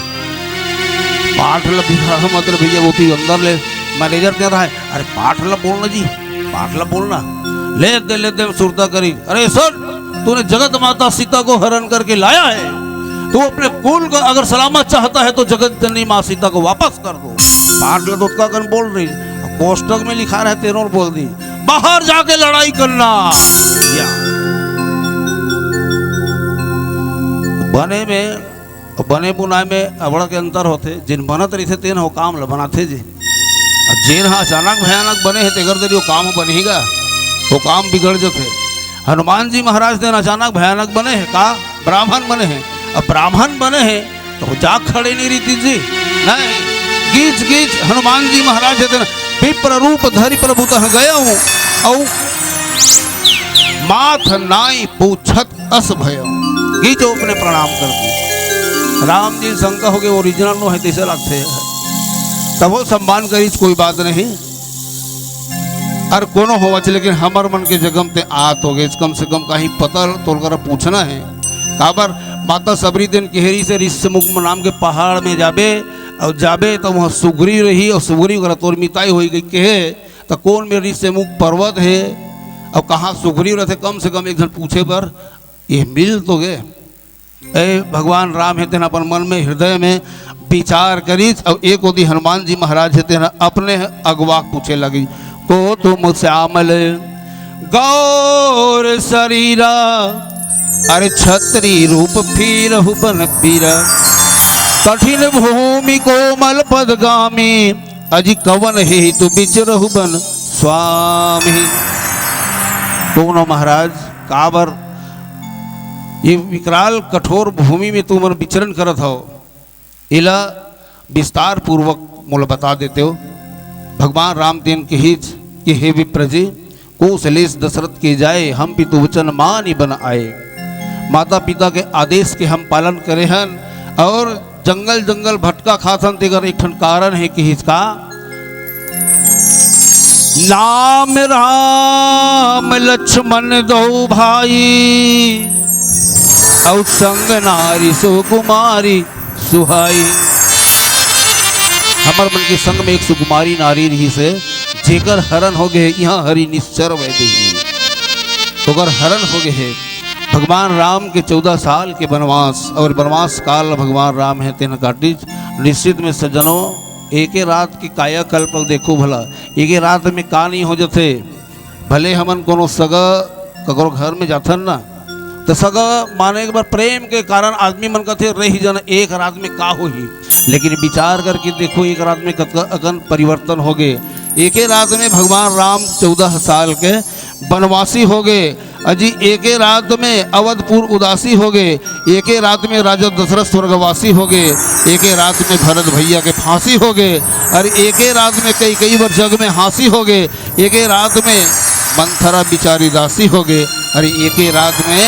पाठ ला मतलब भैया वो थी अंदर ले। मैनेजर कह रहा है, अरे पाठ ला बोलना जी, पाठ ला बोलना, ले दे सुरता करी, अरे सर तूने जगत माता सीता को हरण करके लाया है, तू अपने कुल का अगर सलामत चाहता है तो जगत जननी माँ सीता को वापस कर दो। पाठ ला तो कन बोल रही, कोष्टक में लिखा रहा है तेनों बोल दी, बाहर जाके लड़ाई करना। या बने में बने बुनाए में अबड़ा के अंतर होते, जिन बनत रही थे तेन हो काम ल बनाते जी, जिन हाँ अचानक भयानक बने हैं तेगर देरी वो काम बनेगा, वो काम बिगड़ जाते। हनुमान जी महाराज दिन अचानक भयानक बने हैं, का ब्राह्मण बने हैं, अब ब्राह्मण बने हैं तो जाग खड़े नहीं रीति जी, नहीं गीच गीच हनुमान जी महाराज दिन विप्र रूप धरि प्रभु तह गया हूँ, और माथ नाई पूछत अस भयो, गीचो अपने प्रणाम कर दी। राम जी शंका हो गए ओरिजिनल नो है तीसरे लगते हैं, तब वो सम्मान करीच कोई बात नहीं, और कोनो होवच, लेकिन हमार मन के जगम ते आत हो गए, कम से कम कहीं पता तोड़ पूछना है। काबर माता सबरी दिन केहरी से ऋषि मुख नाम के पहाड़ में जाबे, और जाबे तो वहाँ सुगरी रही, और सुगरी वगैरह तोर मिताई हो गई कहे तो कौन में ऋषि मुख पर्वत है, और कहाँ सुगरी रहते, कम से कम एक जन पूछे पर ये मिल तो गए। ए भगवान राम हेते न अपन मन में हृदय में विचार करी, और एक ओदी हनुमान जी महाराज हेते न अपने अगवा पूछे लगी, को तुम श्यामल गौर शरीरा, अरे छत्री रूप फिर बन पीरा, कठिन भूमि कोमल पदगामी, अजी कवन हेतु बिचरहु बन स्वामी। दोनों महाराज काबर ये विकराल कठोर भूमि में तुम विचरण करत हो, इला विस्तार पूर्वक मोल बता देते हो। भगवान राम तेन के हिज कि हे विप्रजी, कौशलेश दशरथ के जाए, हम पितु वचन मानी बन आए, माता पिता के आदेश के हम पालन करे हन और जंगल जंगल भटका खासन तेगर एक ठन कारण है कि इसका नाम राम लक्ष्मण दो भाई और संग नारी सुकुमारी सुहाई। हमार मन के संग में एक सुकुमारी नारी रही से जेकर हरण हो गए यहाँ हरि निश्चर वैदे ओकर हरण हो गए है। भगवान राम के 14 साल के वनवास और वनवास काल भगवान राम है तेन काटी निश्चित में सज्जनों एक रात की कायाकल्प देखो भला एक रात में का नहीं हो जाते। भले हमन कोनो सग ककरो घर में जाथन ना तो सग माने एक बार प्रेम के कारण आदमी मन कहते रही जन एक रात में का हो ही, लेकिन विचार करके देखो एक रात में कतका अगन परिवर्तन हो गए। एक रात में भगवान राम 14 साल के वनवासी हो गए। अजी एक रात में अवधपुर उदासी हो गए। एक रात में राजा दशरथ स्वर्गवासी हो गए। एक रात में भरत भैया के फांसी हो गए। और एक रात में कई बार जग में हांसी हो गए। एक रात में मंथरा बिचारी दासी हो गए। अरे एक रात में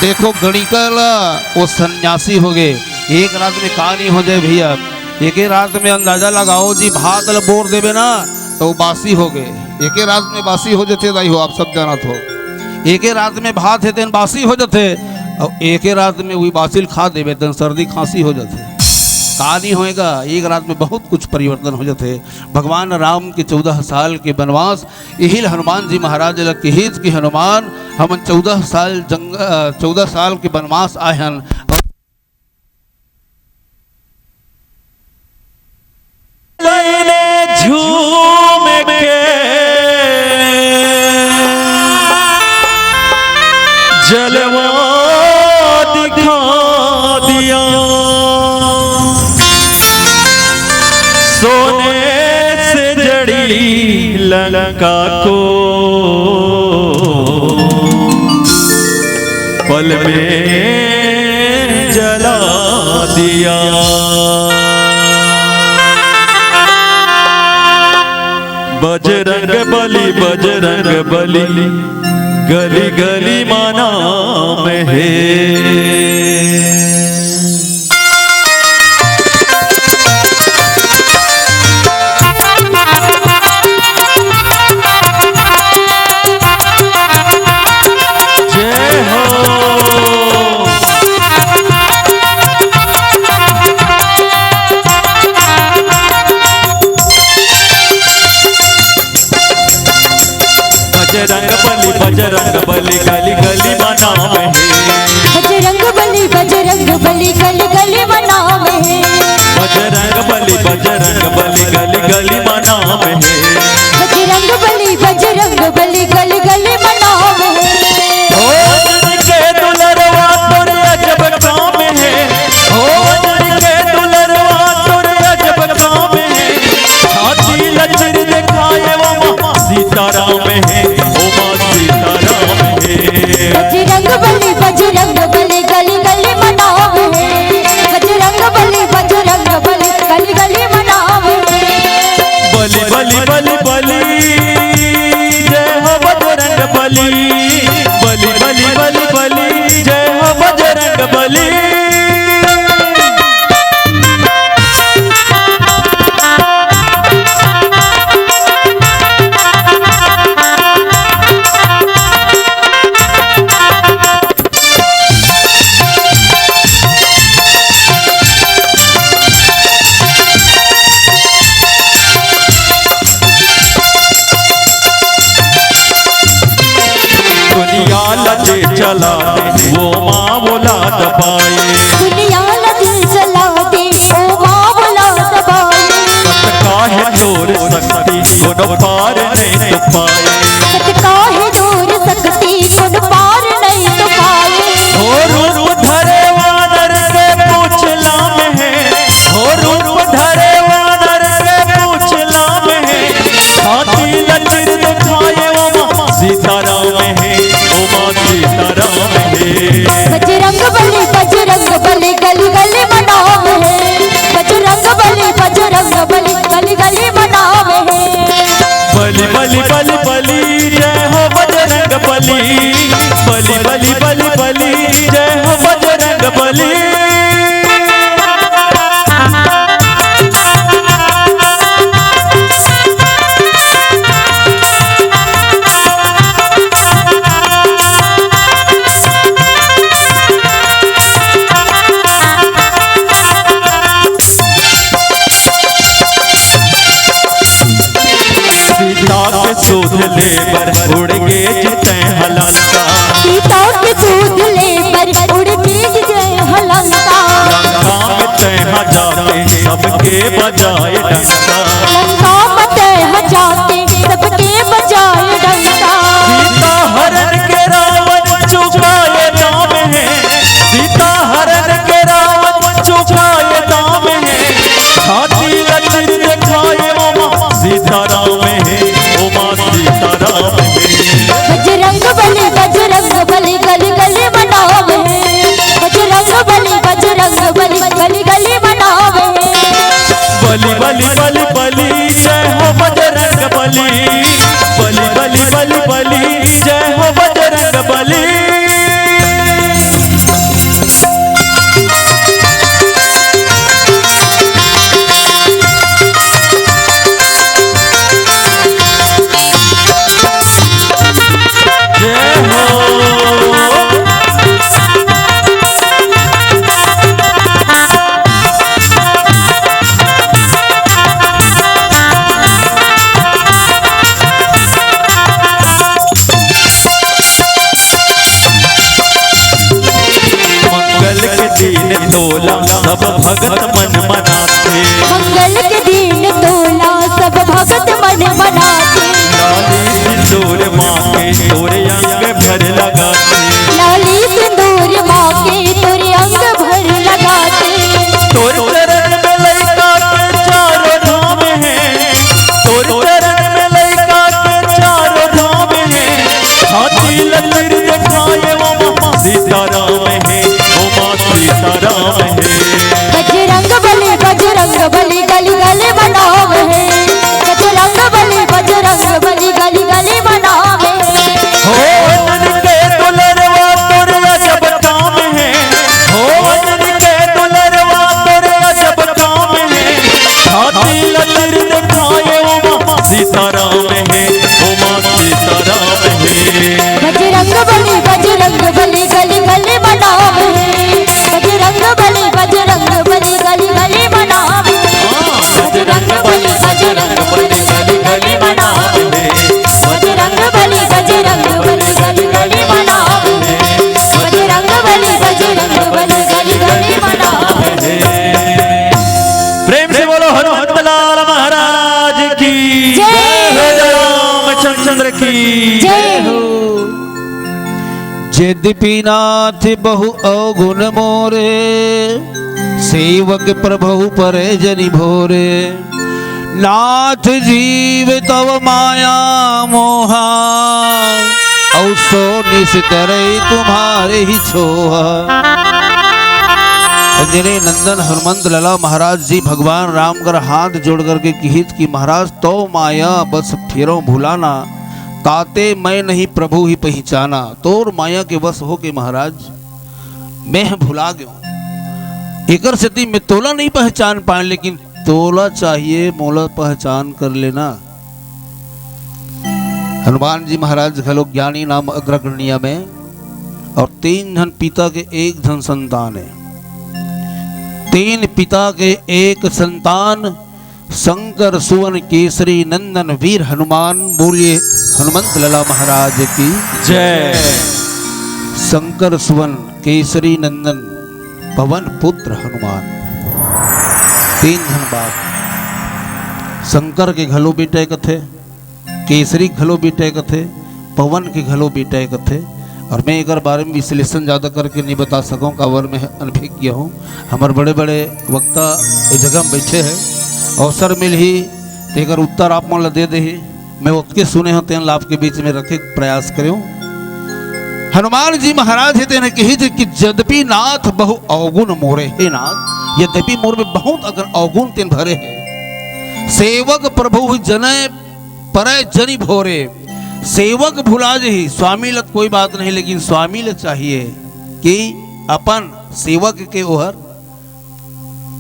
देखो गणिकल वो सन्यासी हो गए। एक रात में का नहीं हो जाए भैया। एक रात में अंदाजा लगाओ जी भात ल बोर देवे ना तो वो बासी हो गए। एक रात में बासी हो जाते दाई हो आप सब जानत हो। एक रात में भात है तेन बासी हो जाते और एक रात में वही बासिल खा देवे तेन सर्दी खांसी हो जाते। का नहीं होएगा एक रात में बहुत कुछ परिवर्तन हो जाते। भगवान राम के 14 साल के वनवास यही हनुमान जी महाराज लग के हित कि हनुमान हम 14 साल के वनवास आए हैं। झूम के जलवा दिखा दिया सोने से जड़ी लंका को पल में जला दिया। बजरंग बली गली गली माना में है। बजरंग बली गली गली मना में है। बजरंग बली गली गली मना में है। बजरंग बली गली गली मना में है। बजरंग बली गली गली मना में है। हो मन के दुलरवा तोर अजब काम है। हो मन के दुलरवा तोर अजब काम है। छाती लचर दिखाए वो सीताराम है। बजरंग बली गली गली मना में है। बजरंग बली गली गली मना में है। बली जय हो बजरंग बली जय हो बजरंग बली। चला वो माँ बोला दबाए। दुनिया नदी चला दे ओ माँ बोला दबाए। सत का है जोर शक्ति गुण पार नहीं तो पाए। सत का है जोर शक्ति गुण पार नहीं तो पाए। हो रूप धरे वानर के पूछ लाम है। हो रूप धरे वानर के पूछ लाम है। छाती लचर दिखाए वो माँ सीताराम है। वो माँ सीताराम है। बजरंग बली गली गली मना में है। बजरंग बली गली गली मना में है। बली जय हो बजरंग बली जय बली सूद ले पर उड़ गे जिते हलंका सीता के सूद ले पर उड़ के जय हलंका लंका में तह जाके सबके बजाए डंका लंका मते हजाते सबके बजाए डंका सीता हरण के रावण चुकाए दाम है सीता हरण के रावण चुकाए दाम है छाती लचर दिखाए ओमा सीताराम है ओमा सीताराम है बजरंग बली गली गली मनावे बजरंग बली गली गली मनावे बलि बलि बलि बलि जय हो बजरंग बली बलि बलि बलि बलि जय हो बजरंग बली जय हो दिन तोला सब भगत मन मनाते मंगल के दिन तोला सब भगत मन मनाते लाली सिंदूर माँ के तोरे अंग भर लगाते लाली सिंदूर माँ के तोरे अंग भर लगाते तोर चरण में लइका के चारों धाम है तोर चरण में लइका के चारों धाम है छाती लचर दिखाए वो माँ सीताराम है वो माँ सीताराम है बजरंग बली गली गली मनावे बजरंग बली गली गली मनावे हो नन के दुलरवा तोर अजब काम है हो नन के दुलरवा तोर अजब काम है छाती लचर दिखाए वो माँ सीताराम है वो माँ सीताराम है बजरंग बली गली गली मनावे बजरंग बली गली गली मनावे बजरंग बली गली गली मनावे बजरंग बली गली गली मनावे बजरंग बली गली गली मनावे प्रेम से बोलो हनुमत लाल महाराज की जय। जय रामचंद्र की जय हो यद्यपि नाथ बहु अवगुण मोरे सेवक प्रभु परे जनि भोरे नाथ जीव तव माया मोहा औसो निस्तरे तुम्हारे ही छोहा। अंजनी नंदन हनुमंत लला महाराज जी भगवान राम कर हाथ जोड़ करके किहित की महाराज तो माया बस फिरो भुलाना ताते मैं नहीं प्रभु ही पहचाना। तोर माया के वश हो के महाराज मैं भुला गयो एकर स्थिति में तोला नहीं पहचान पाए लेकिन तोला चाहिए मोला पहचान कर लेना। हनुमान जी महाराज घलो ज्ञानी नाम अग्रगण्य में और 3 धन पिता के 1 धन संतान है। 3 पिता के 1 संतान शंकर सुवन केसरी नंदन वीर हनुमान। बोलिए हनुमंत लला महाराज की जय। शंकर सुवन केसरी नंदन पवन पुत्र हनुमान 3 धन बाप। शंकर के घलो बेटे कथे केसरी घलो बेटे कथे पवन के घलो बेटे कथे। और मैं एक बारे में विश्लेषण ज़्यादा करके नहीं बता सकूँ कावर में अनभिज्ञ हूँ। हमारे बड़े बड़े वक्ता इस जगह में बैठे हैं अवसर मिल ही तो एक उत्तर आप मन दे दे मैं उसके सुने होते हैं लाभ के बीच में रखे प्रयास करूँ। हनुमान जी महाराज है कही थे कि यद्यपि नाथ बहु अवगुण मोरे हे नाथ यद्यपि मोर में बहुत अगर अवगुण तेन भरे है सेवक प्रभु जने परे जनि भोरे। सेवक भुला जी स्वामी लत कोई बात नहीं लेकिन स्वामी लत चाहिए कि अपन सेवक के ओहर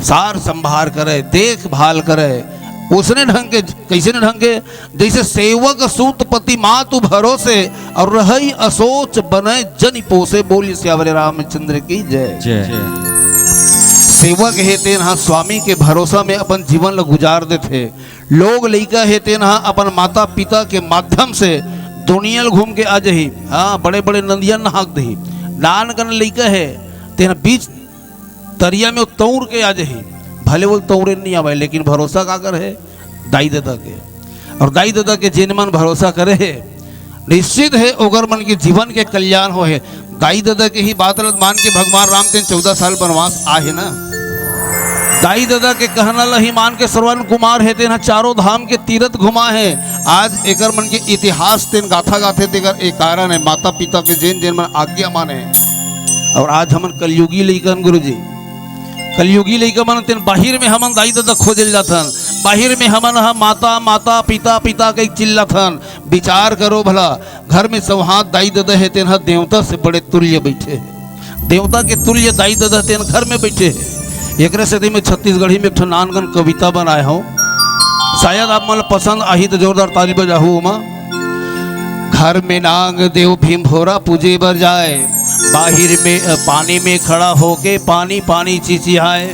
सार संभार करे, देखभाल करे। उसने ढंग के, कैसे ने ढंग के, जैसे सेवक सूत पति मातु भरोसे और रही असोच बने जन पोसे। बोली सियावर रामचंद्र की जय। जय। सेवक हेते ना स्वामी के भरोसा में अपन जीवन ल गुजार देते। लोग लइका हेते ना अपन माता पिता के माध्यम से दुनिया घूम के आ जही। हाँ, बड़े बड़े नदिया नहाक दही। नान कन लइका है तेना बीच तरिया में तौर के आ जही। भले वो तौरे नहीं आवे, लेकिन भरोसा का कर है दाई दादा के। और दाई दादा के जिन मन भरोसा करे है, निश्चित है ओकर मन के जीवन के कल्याण हो है। दाई दादा के ही बात मान के भगवान राम 14 साल वनवास आहे ना। दाई दादा के कहना लही मान के श्रवण कुमार है तेना चारों धाम के तीर्थ घुमा है। आज एकर मन के इतिहास तेन गाथा गाथे तेकर एक कारण है, माता पिता के जेन जेन मन आज्ञा माने। और आज हमन कलयुगी लइकन गुरुजी, कलयुगी लइका मन तेन बाहिर में हमन दाई दादा खोजल जाथन। बाहिर में हमन हम माता माता पिता पिता के चिल्लाथन। विचार करो भला, घर में सौहात दाई दादा है तेन देवता से बड़े तुल्य बैठे है। देवता के तुल्य दाई दादा तेन घर में बैठे है। एक से मैं छत्तीसगढ़ी में एक नानगन कविता बनाया हूँ, शायद आप मन पसंद आही तो जोरदार ताली बजाहू। उमा घर में नांग देव भीम भोरा पूजे बर जाए, बाहिर में पानी में खड़ा होके पानी पानी चिचियाए।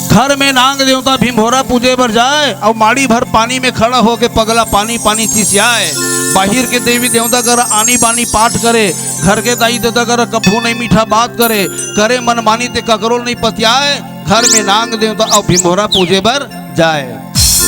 घर में नांग देवता भीमभोरा पूजे बर जाए और माड़ी भर पानी में खड़ा होके पगला पानी पानी चिचियाए। बाहिर के देवी देवता कर आनी बानी पाठ करे, घर के दाई दादा कर कभू नहीं मीठा बात करे, करे मनमानी ते ककरोल नहीं पतियाए। घर में नांग देवता और भीमभोरा पूजे बर जाए।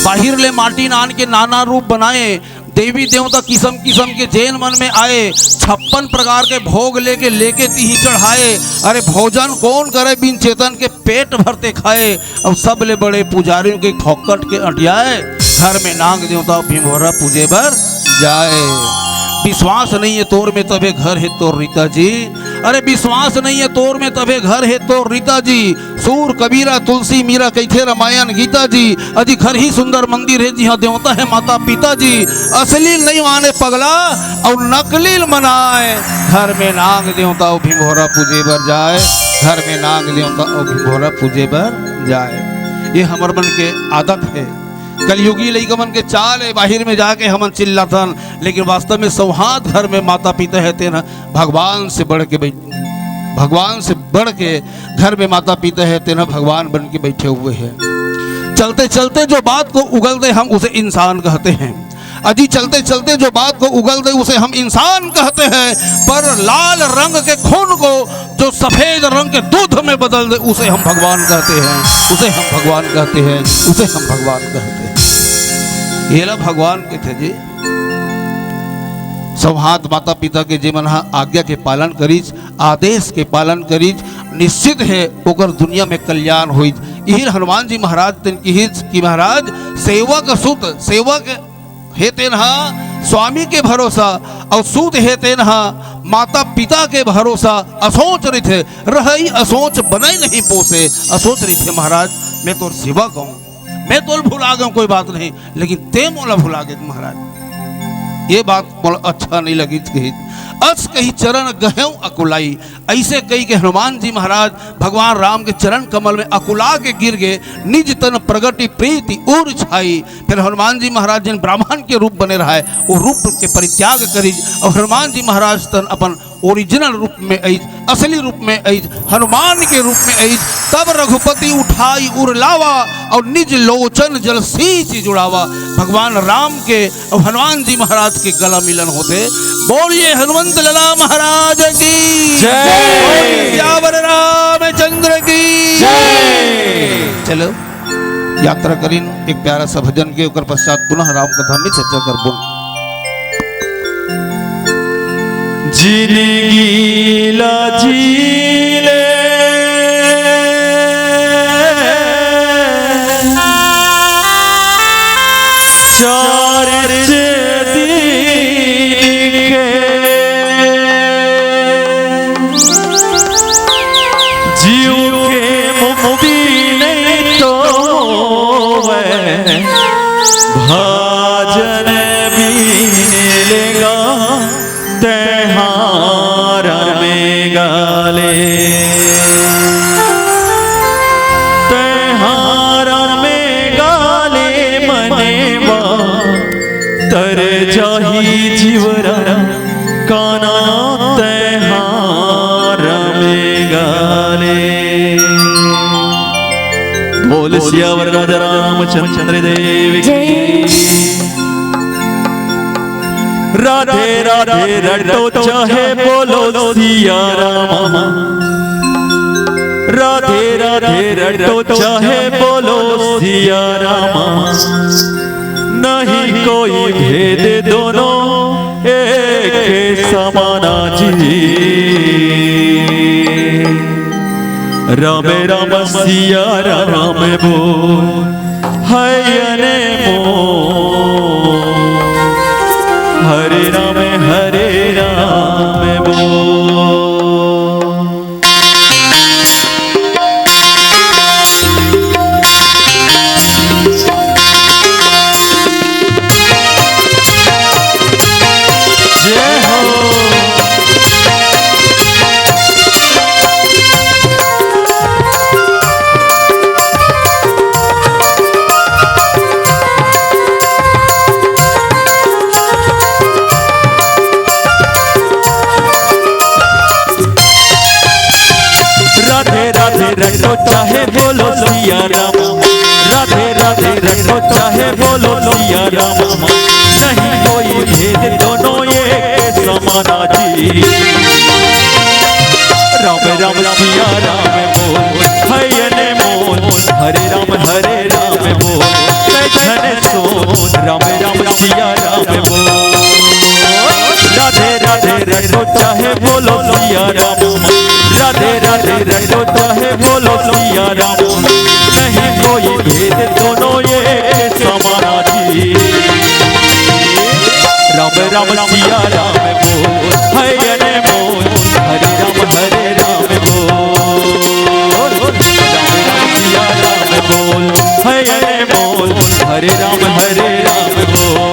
बाहिर ले माटी नान के नाना रूप बनाए, देवी देवता किस्म किस्म के जैन मन में आए। 56 प्रकार के भोग लेके तीही चढ़ाए। अरे भोजन कौन करे बिन चेतन के पेट भरते खाए। और सब ले बड़े पुजारियों के फोकट के अटियाए। घर में नाग देवता भीमभोरा पूजे बर जाए। विश्वास नहीं है तोर में तबे घर है तोर रीता जी। अरे विश्वास नहीं है तोर में तबे घर है तोर रीता जी। सूर कबीरा तुलसी मीरा कैथे रामायण गीता जी। अजी घर ही सुंदर मंदिर है जी हाँ देवता है माता पिता जी। असली नहीं माने पगला और नकली मनाए। घर में नाग देवता और भीमभोरा पूजे बर जाए। घर में नाग देवता और भीमभोरा पूजे बर जाए। ये हमर मन के आदत है। कलयुगी लइका मन के चाल है, बाहिर में जाके हमन चिल्लाथन, लेकिन वास्तव में सौहार्द घर में माता पिता है तेना भगवान से बढ़ के भगवान से बढ़ के घर में माता पिता है तेना भगवान बन के बैठे हुए हैं। चलते चलते जो बात को उगल दे हम उसे इंसान कहते हैं। अजी चलते चलते जो बात को उगल दे उसे हम इंसान कहते हैं। पर लाल रंग के खून को जो सफेद रंग के दूध में बदल दे उसे हम भगवान कहते हैं। उसे हम भगवान कहते हैं। उसे हम भगवान कहते हैं। ये ला भगवान के थे जी। सौहार्द माता पिता के जीवन आज्ञा के पालन करीज, आदेश के पालन करीज, निश्चित है ओकर दुनिया में कल्याण हुई। यही हनुमान जी महाराज की महाराज सेवक सुत, सेवक हेते नहा स्वामी के भरोसा और सूत हेते नहा माता पिता के भरोसा। असोच रही थे रही असोच बने नहीं पोसे। असोच रही थे महाराज मैं तो सेवा कहूँ, मैं तो भुला गया कोई बात नहीं, लेकिन ते मोला भुला गए महाराज। ये बात मोला अच्छा नहीं लगी कही। अस कही चरण गहूं अकुलाई। ऐसे कही के हनुमान जी महाराज भगवान राम के चरण कमल में अकुला के गिर गए। निज तन प्रगति प्रीति उर छाई। फिर हनुमान जी महाराज जिन ब्राह्मण के रूप बने रहा है वो रूप के परित्याग करी और हनुमान जी महाराज तन अपन ओरिजिनल रूप में आई, असली रूप में आई, हनुमान के रूप में आई। तब रघुपति उठाई उर लावा और निज लोचन जल सींच जुड़ावा। भगवान राम के और हनुमान जी महाराज के गला मिलन होते। बोलिए हनुमंत लला महाराज की जय। सियावर रामचंद्र की जय। चलो यात्रा करीन एक प्यारा सा भजन के ऊपर पश्चात पुनः राम कथा में चर्चा करबो। जिंदगी लाजीले चार दिन के जीव के मुक्ति नहीं तो भाजन मिलेगा तेहार में गाले। बोल सियावर राजा रामचंद्र देव की। राधे राधे रटो चाहे बोलो सिया राम, राधे राधे रटो चाहे बोलो सिया राम, नहीं कोई भेद दोनों एक समाना जी। राम राम सिया राम बोल हयने मोल, हरे राम बोल। रटो चाहे बोलो सिया राम, राधे राधे रटो चाहे बोलो सिया राम, नहीं कोई भेद दोनों एक समाना जी। राम राम सिया राम बोल हयने मोल, हरे राम बोल जन सोन। राम राम सिया राम बोल राधे राधे रटो चाहे बोलो सिया राम, राधे राधे रटो चाहे बोलो सिया राम, नहीं कोई भेद दोनों ये समाना जी। राम राम सिया राम बोल हयने मोल, हरे राम बोल। राम राम सिया राम बोल हयने मोल, हरे राम बोल।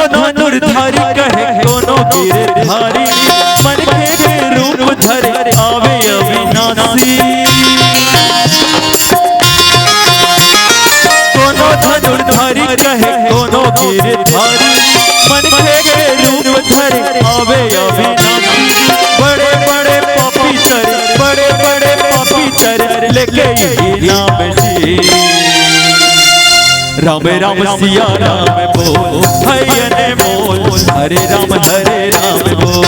धनुर्धारी कहे दोनों गिरधारी, मन के रूप धरे आवे अविनाशी। दोनों धनुर्धारी कहे दोनों गिरधारी, मन के रूप धरे आवे अविनाशी। बड़े बड़े पापी तर लेके नाम जी। राम राम सिया राम बोल हयने मोल, हरे राम बोल।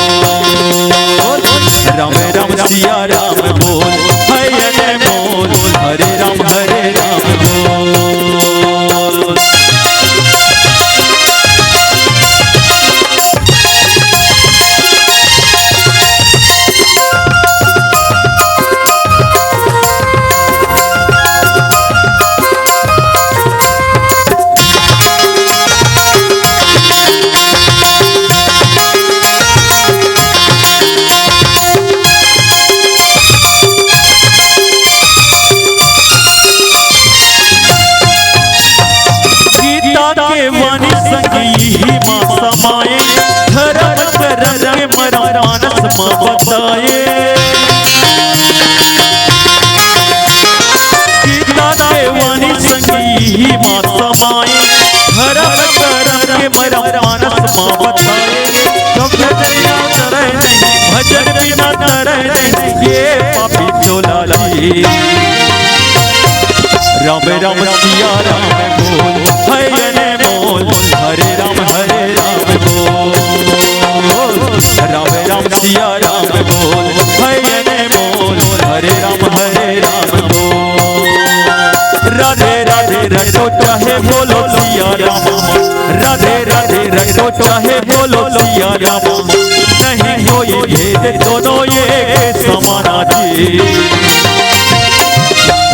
राम राम सिया राम बोल हयने मोल, हरे राम बोल। वाणी संगी माँ समाये, धर्म करम के मरम मानस माँ बताए। गीता के वाणी संगी माँ समाये, धर्म करम के मरम मानस माँ बताए। भजन बिना तरह नहीं ये पापी चोला जी। राम राम सिया राम बोल हयने मोल, हरे राम बोल। राम राम सिया राम बोल हयने मोल, हरे राम बोल। राधे राधे रटो चाहे बोलो सिया राम, राधे राधे रटो चाहे बोलो सिया राम, नहीं कोई भेद दोनों ये समाना जी।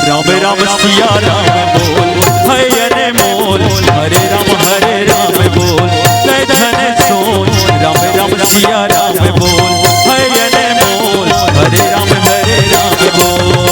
राम राम सिया राम बोल हयने मोल, हरे राम बोल धन सोन। राम राम सिया राम बोल हयने मोल, हरे राम बोल।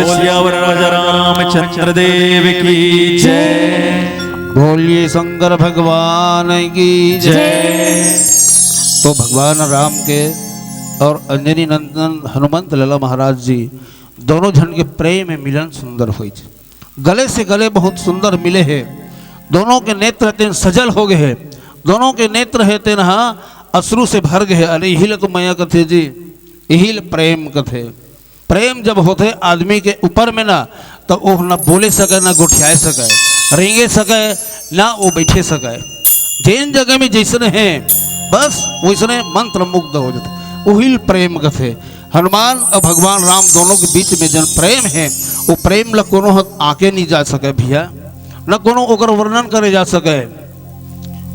सियावर राजा रामचंद्र देव की जय। बोलिए शंकर भगवान की जय। तो भगवान राम के और अंजनी नंदन हनुमंत लला महाराज जी दोनों जन के प्रेम में मिलन सुंदर हुई। गले से गले बहुत सुंदर मिले हैं। दोनों के नेत्र तेन सजल हो गए हैं। दोनों के नेत्र है तेन अश्रु से भर गए। अरे यही तो मैया कथे जी, यही प्रेम कथे। प्रेम जब होते आदमी के ऊपर में ना, तो वो ना बोले सके, ना गोठियाए सके, रेंगे सके, ना वो बैठे सके। जिन जगह में जैसने हैं बस वैसने मंत्र मुग्ध हो जाते। वही प्रेम कथे। हनुमान और भगवान राम दोनों के बीच में जन प्रेम है, वो प्रेम ल कोनो आके नहीं जा सके भैया, न कोनो ओकर वर्णन करे जा सके।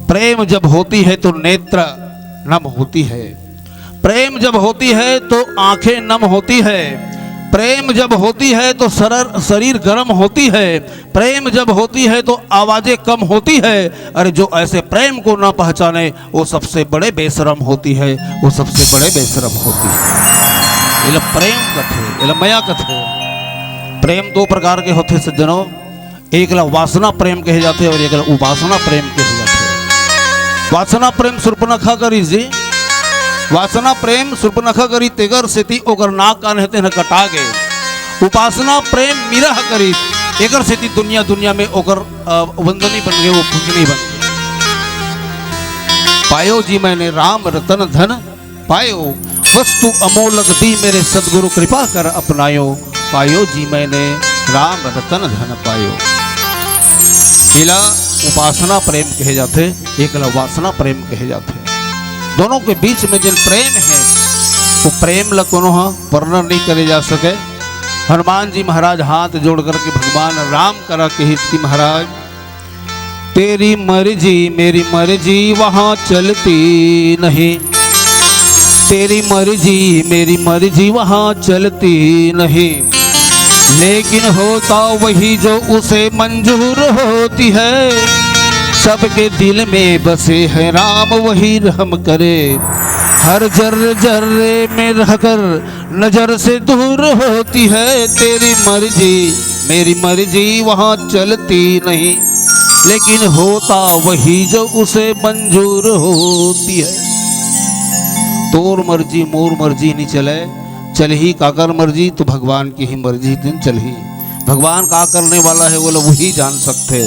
प्रेम जब होती है तो नेत्र नम होती है। प्रेम जब होती है तो आंखें नम होती है। प्रेम जब होती है तो शरीर गर्म होती है। प्रेम जब होती है तो आवाजें कम होती है। अरे जो ऐसे प्रेम को ना पहचाने वो सबसे बड़े बेशरम होती है, वो सबसे बड़े बेशरम होती है। ये प्रेम कथे, ये मया कथे। प्रेम दो प्रकार के होते सज्जनों, एक ला वासना प्रेम कहे जाते और एक ला उपासना प्रेम कहे जाते। वासना प्रेम सुर्पनखा करी जी, वासना प्रेम सुर्पनखा करी तेगर सेती ओकर नाक कान हेते न कटा गए। उपासना प्रेम मिरह करी एकर सेती दुनिया दुनिया में ओकर वंदनी बन गए, वो पूजनी बन गए। पायो जी मैंने राम रतन धन पायो, वस्तु अमोलक दी मेरे सदगुरु कृपा कर अपनायो। पायो जी मैंने राम रतन धन पायो। इला उपासना प्रेम कहे जाते, एक ला वासना प्रेम कहे जाते। दोनों के बीच में जिन प्रेम है वो प्रेम ल कोनो वर्णन नहीं करे जा सके। हनुमान जी महाराज हाथ जोड़ करके भगवान राम करा के हित की महाराज, तेरी मर्जी मेरी मर्जी वहाँ चलती नहीं। तेरी मर्जी मेरी मर्जी वहाँ चलती नहीं, लेकिन होता वही जो उसे मंजूर होती है। सबके दिल में बसे है राम वही रहम करे, हर जर्रे जर्रे में रहकर नजर से दूर होती है। तेरी मर्जी मेरी मर्जी वहाँ चलती नहीं, लेकिन होता वही जो उसे मंजूर होती है। तोर मर्जी मोर मर्जी नहीं चले, चल ही काकर मर्जी तो भगवान की ही मर्जी दिन चल ही। भगवान का करने वाला है वो वही जान सकते।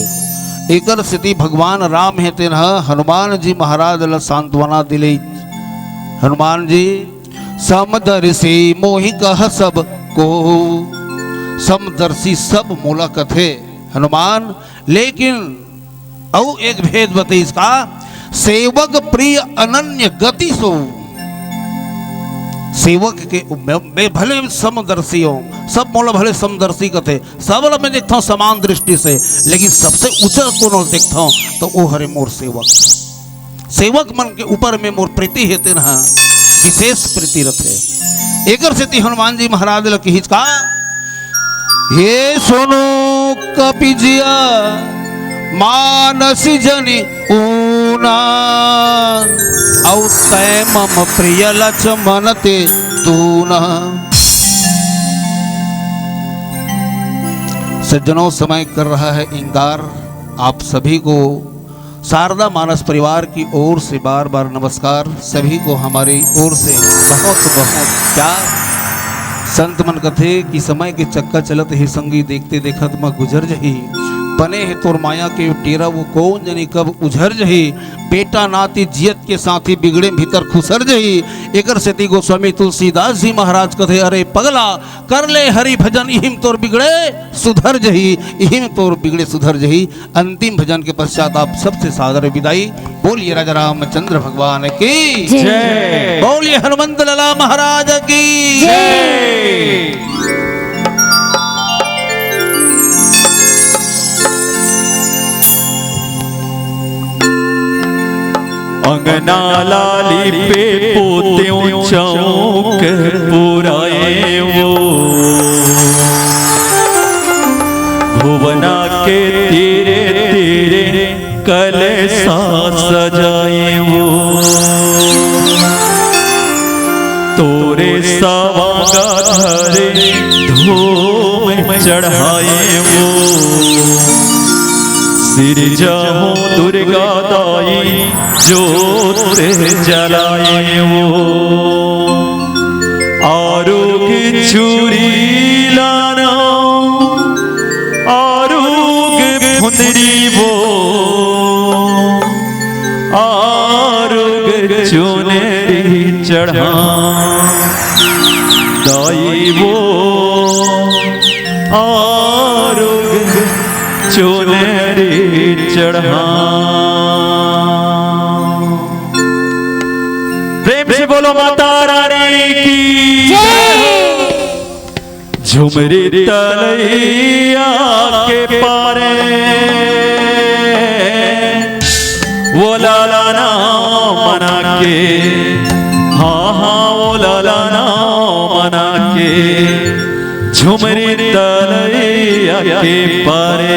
एकर स्थिति भगवान राम है तेन हनुमान जी महाराज ल सांत्वना दिले। हनुमान जी समदर्शी मोहि कह सब को, समदर्शी सब मोला कथे हनुमान। लेकिन और एक भेद बते इसका, सेवक प्रिय अनन्य गति सो। सेवक के मैं भले समदर्शी हूँ, सब मोला भले समदर्शी कथे, सब मैं देखता हूँ समान दृष्टि से, लेकिन सबसे ऊंचा कोनो देखता हूँ तो वो हरे मोर सेवक। सेवक मन के ऊपर में मोर प्रीति है तेना विशेष प्रीति रथे। एकर से हनुमान जी महाराज लकी हिचका, हे सोनो कपिजिया मानसी जनी ऊना, औ तय मम प्रिय लक्ष्मण ते तूना। सज्जनों समय कर रहा है इंकार। आप सभी को शारदा मानस परिवार की ओर से बार बार नमस्कार। सभी को हमारी ओर से बहुत बहुत प्यार। संत मन कथे कि समय के चक्का चलत ही संगी, देखते देखत मैं गुजर जही। बने है तोर माया के टेरा वो कौन जनी कब उझर जही। बेटा नाती जियत के साथी बिगड़े भीतर खुसर जही। एकर सेती गोस्वामी तुलसीदास जी महाराज कथे, अरे पगला कर ले हरि भजन, इहिम तोर बिगड़े सुधर जही, इहिम तोर बिगड़े सुधर जही। अंतिम भजन के पश्चात आप सबसे सादर विदाई। बोलिए राजा रामचंद्र भगवान की जय। बोलिए हनुमंत लला महाराज की जय। अंगना लाली पे पोत्यों चौक पुराए वो, भुवना के तीरे तीरे कलसा सजाए वो। तोरे सवागा धरे धूम चढ़ाए वो सिर जाऊं दुर्गा दाई जोत जलाए वो आरोग चूरी लाना आरोग फुंदरी वो आरोग चुनरी चढ़ा दाई वो आरोग चुनरी चढ़ा। प्रेम से बोलो माता रानी की झुमरी तलैया के पारे वो लाला ना मना के हाँ हाँ वो लाला ना मना के झुमरी तलैया के पारे।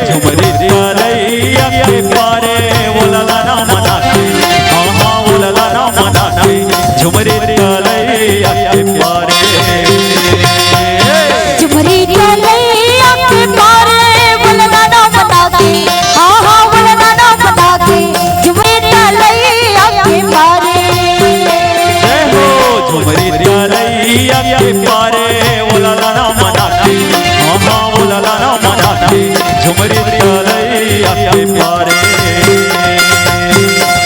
झुमरी तलैया के पारे झुमरी तलैया के पारे बोलना ना बता के हाँ हाँ बोलना ना बता के झुमरी तलैया के पारे। जय हो झुमरी तलैया के पारे बोलना ना बता के हाँ हाँ बोलना ना बता के झुमरी तलैया के पारे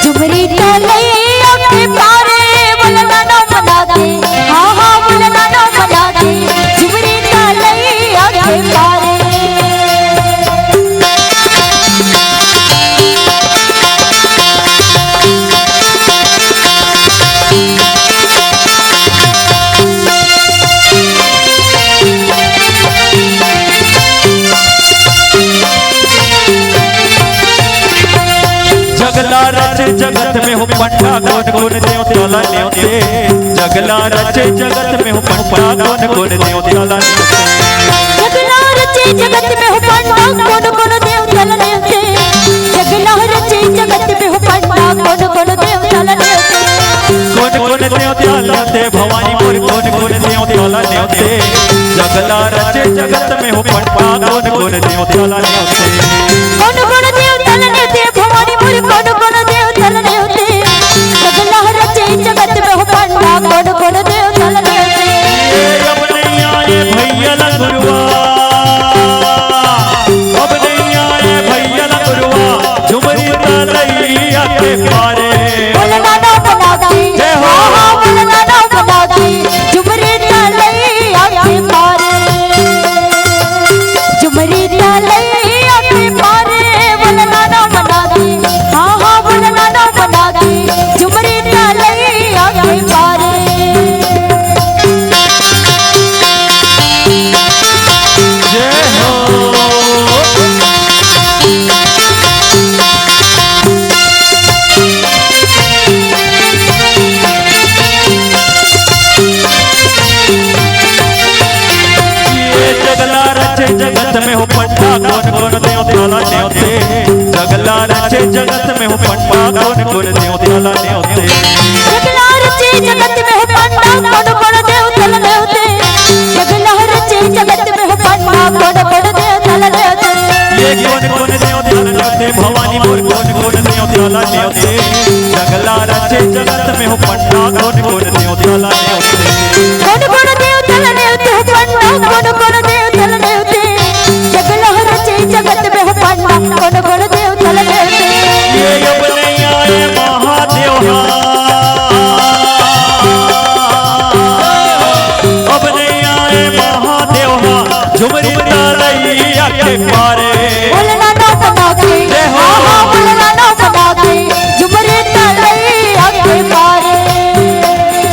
झुमरी तलैया के पारे बोलना ना बता के हाँ हाँ बोलना ना बता के झुमरी तलैया के पारे। जगला रचे जगत में हो पंडा कौन कौन देव त्याला न्योते जगला रचे जगत में हो पंडा कौन कौन देव त्याला न्योते जगला रचे जगत में हो पंडा कौन कौन देव त्याला न्योते जगला रचे जगत में हो पंडा कौन कौन देव त्याला न्योते कौन कौन देव त्याला न्योते भवानी मोर कौन कौन देव त्याला न्योते जगला रचे जगत में हो पंडा कौन कौन देव त्याला न्योते कौन कौन देव त्याला न्योते भवानी मोर कौन कौन देव त्याला न्योते जगला रचे जगत में हो पंडा कौन कौन देव त्याला न्योते। अब नहीं आए भैया ला गुरुआ अब नहीं आए भैया ला गुरुआ झुमरी तलैया के पारे बोलना ना बता के हाँ हाँ बोलना ना बता के झुमरी तलैया के पारे झुमरी तलैया के पारे बोलना ना बता के हाँ हाँ बोलना ना बता के झुमरी तलैया के पारे। जय हो ये जगला रचे जगत में हो पंडा कौन कौन देव त्याला न्योते जगला रचे जगत में हो पंडा कौन कौन देव त्याला न्योते जगला रचे जगत में हो पंडा कौन कौन देव त्याला न्योते जगला रचे जगत में हो पंडा कौन कौन देव त्याला न्योते ये कौन कौन देव त्याला न्योते भवानी मोर कौन कौन देव त्याला न्योते जगला रचे जगत में हो पंडा कौन कौन देव त्याला न्योते कौन कौन देव त्याला न्योते हो पंडा कौन कौन देव त्याला न्योते जगला रचे जगत में हो पंडा कौन कौन देव त्याला न्योते। ये अब नहीं आए महादेव अब नहीं आए महादेव झुमरी तलैया के पारे बोलना ना बता के हाँ हाँ बोलना ना बता के झुमरी तलैया के पारे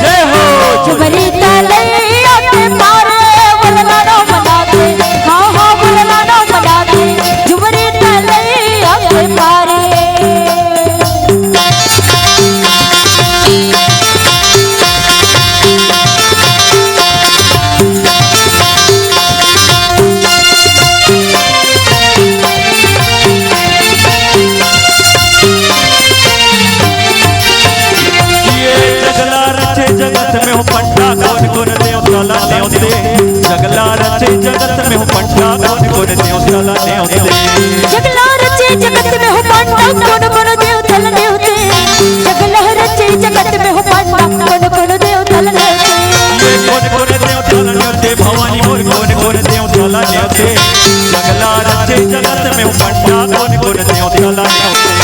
जय हो झुमरी तलैया के पारे बोलना ना बता के हाँ हाँ बोलना ना बता के देव त्याला नेवते जगला रचे जगत में हो पांडा कौन कौन देव थल नेवते जगला रचे जगत में हो पांडा कौन कौन देव थल नेवते ये कौन कौन देव त्याला नेवते भवानी मोर कौन कौन देव त्याला नेवते जगला रचे जगत में हो पांडा कौन कौन देव त्याला नेवते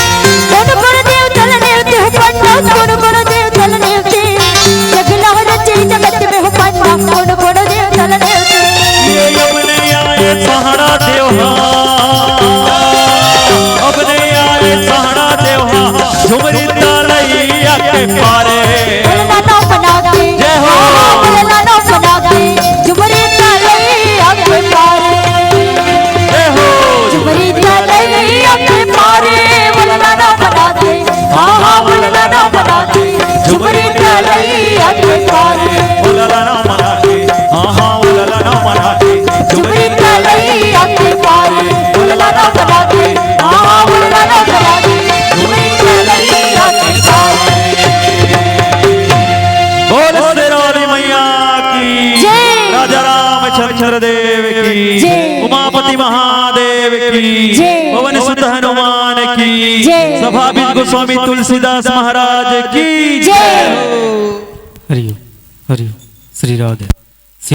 कौन कौन देव थल नेवते हो पांडा कौन कौन देव थल नेवते जगला रचे जगत में हो पांडा कौन कौन देव थल नेवते ये अपने आए सहारा देव अपने आए सहारा देव झुमरी तालैया के पारे बोलना ना बना के जय हो। बोलना ना बना के झुमरी तालैया के पारे जय हो झुमरी तालैया के पारे बोलना ना बना के हाँ बोलना ना बना के झुमरी तालैया के पारे उलला ना मना के हाँ उलला ना मना के झुमरी तालैया के पारे बोलना ना बना के हाँ बोलना ना बना के झुमरी तालैया के पारे बोल शेरावाली मैया की जय। राजा रामचंद्र देव की जय। उमापति महादेव की जय। पवन सुत हनुमान की जय। सभाविद गोस्वामी तुलसीदास महाराज की जय। हरिओम हरिओम श्री राधे।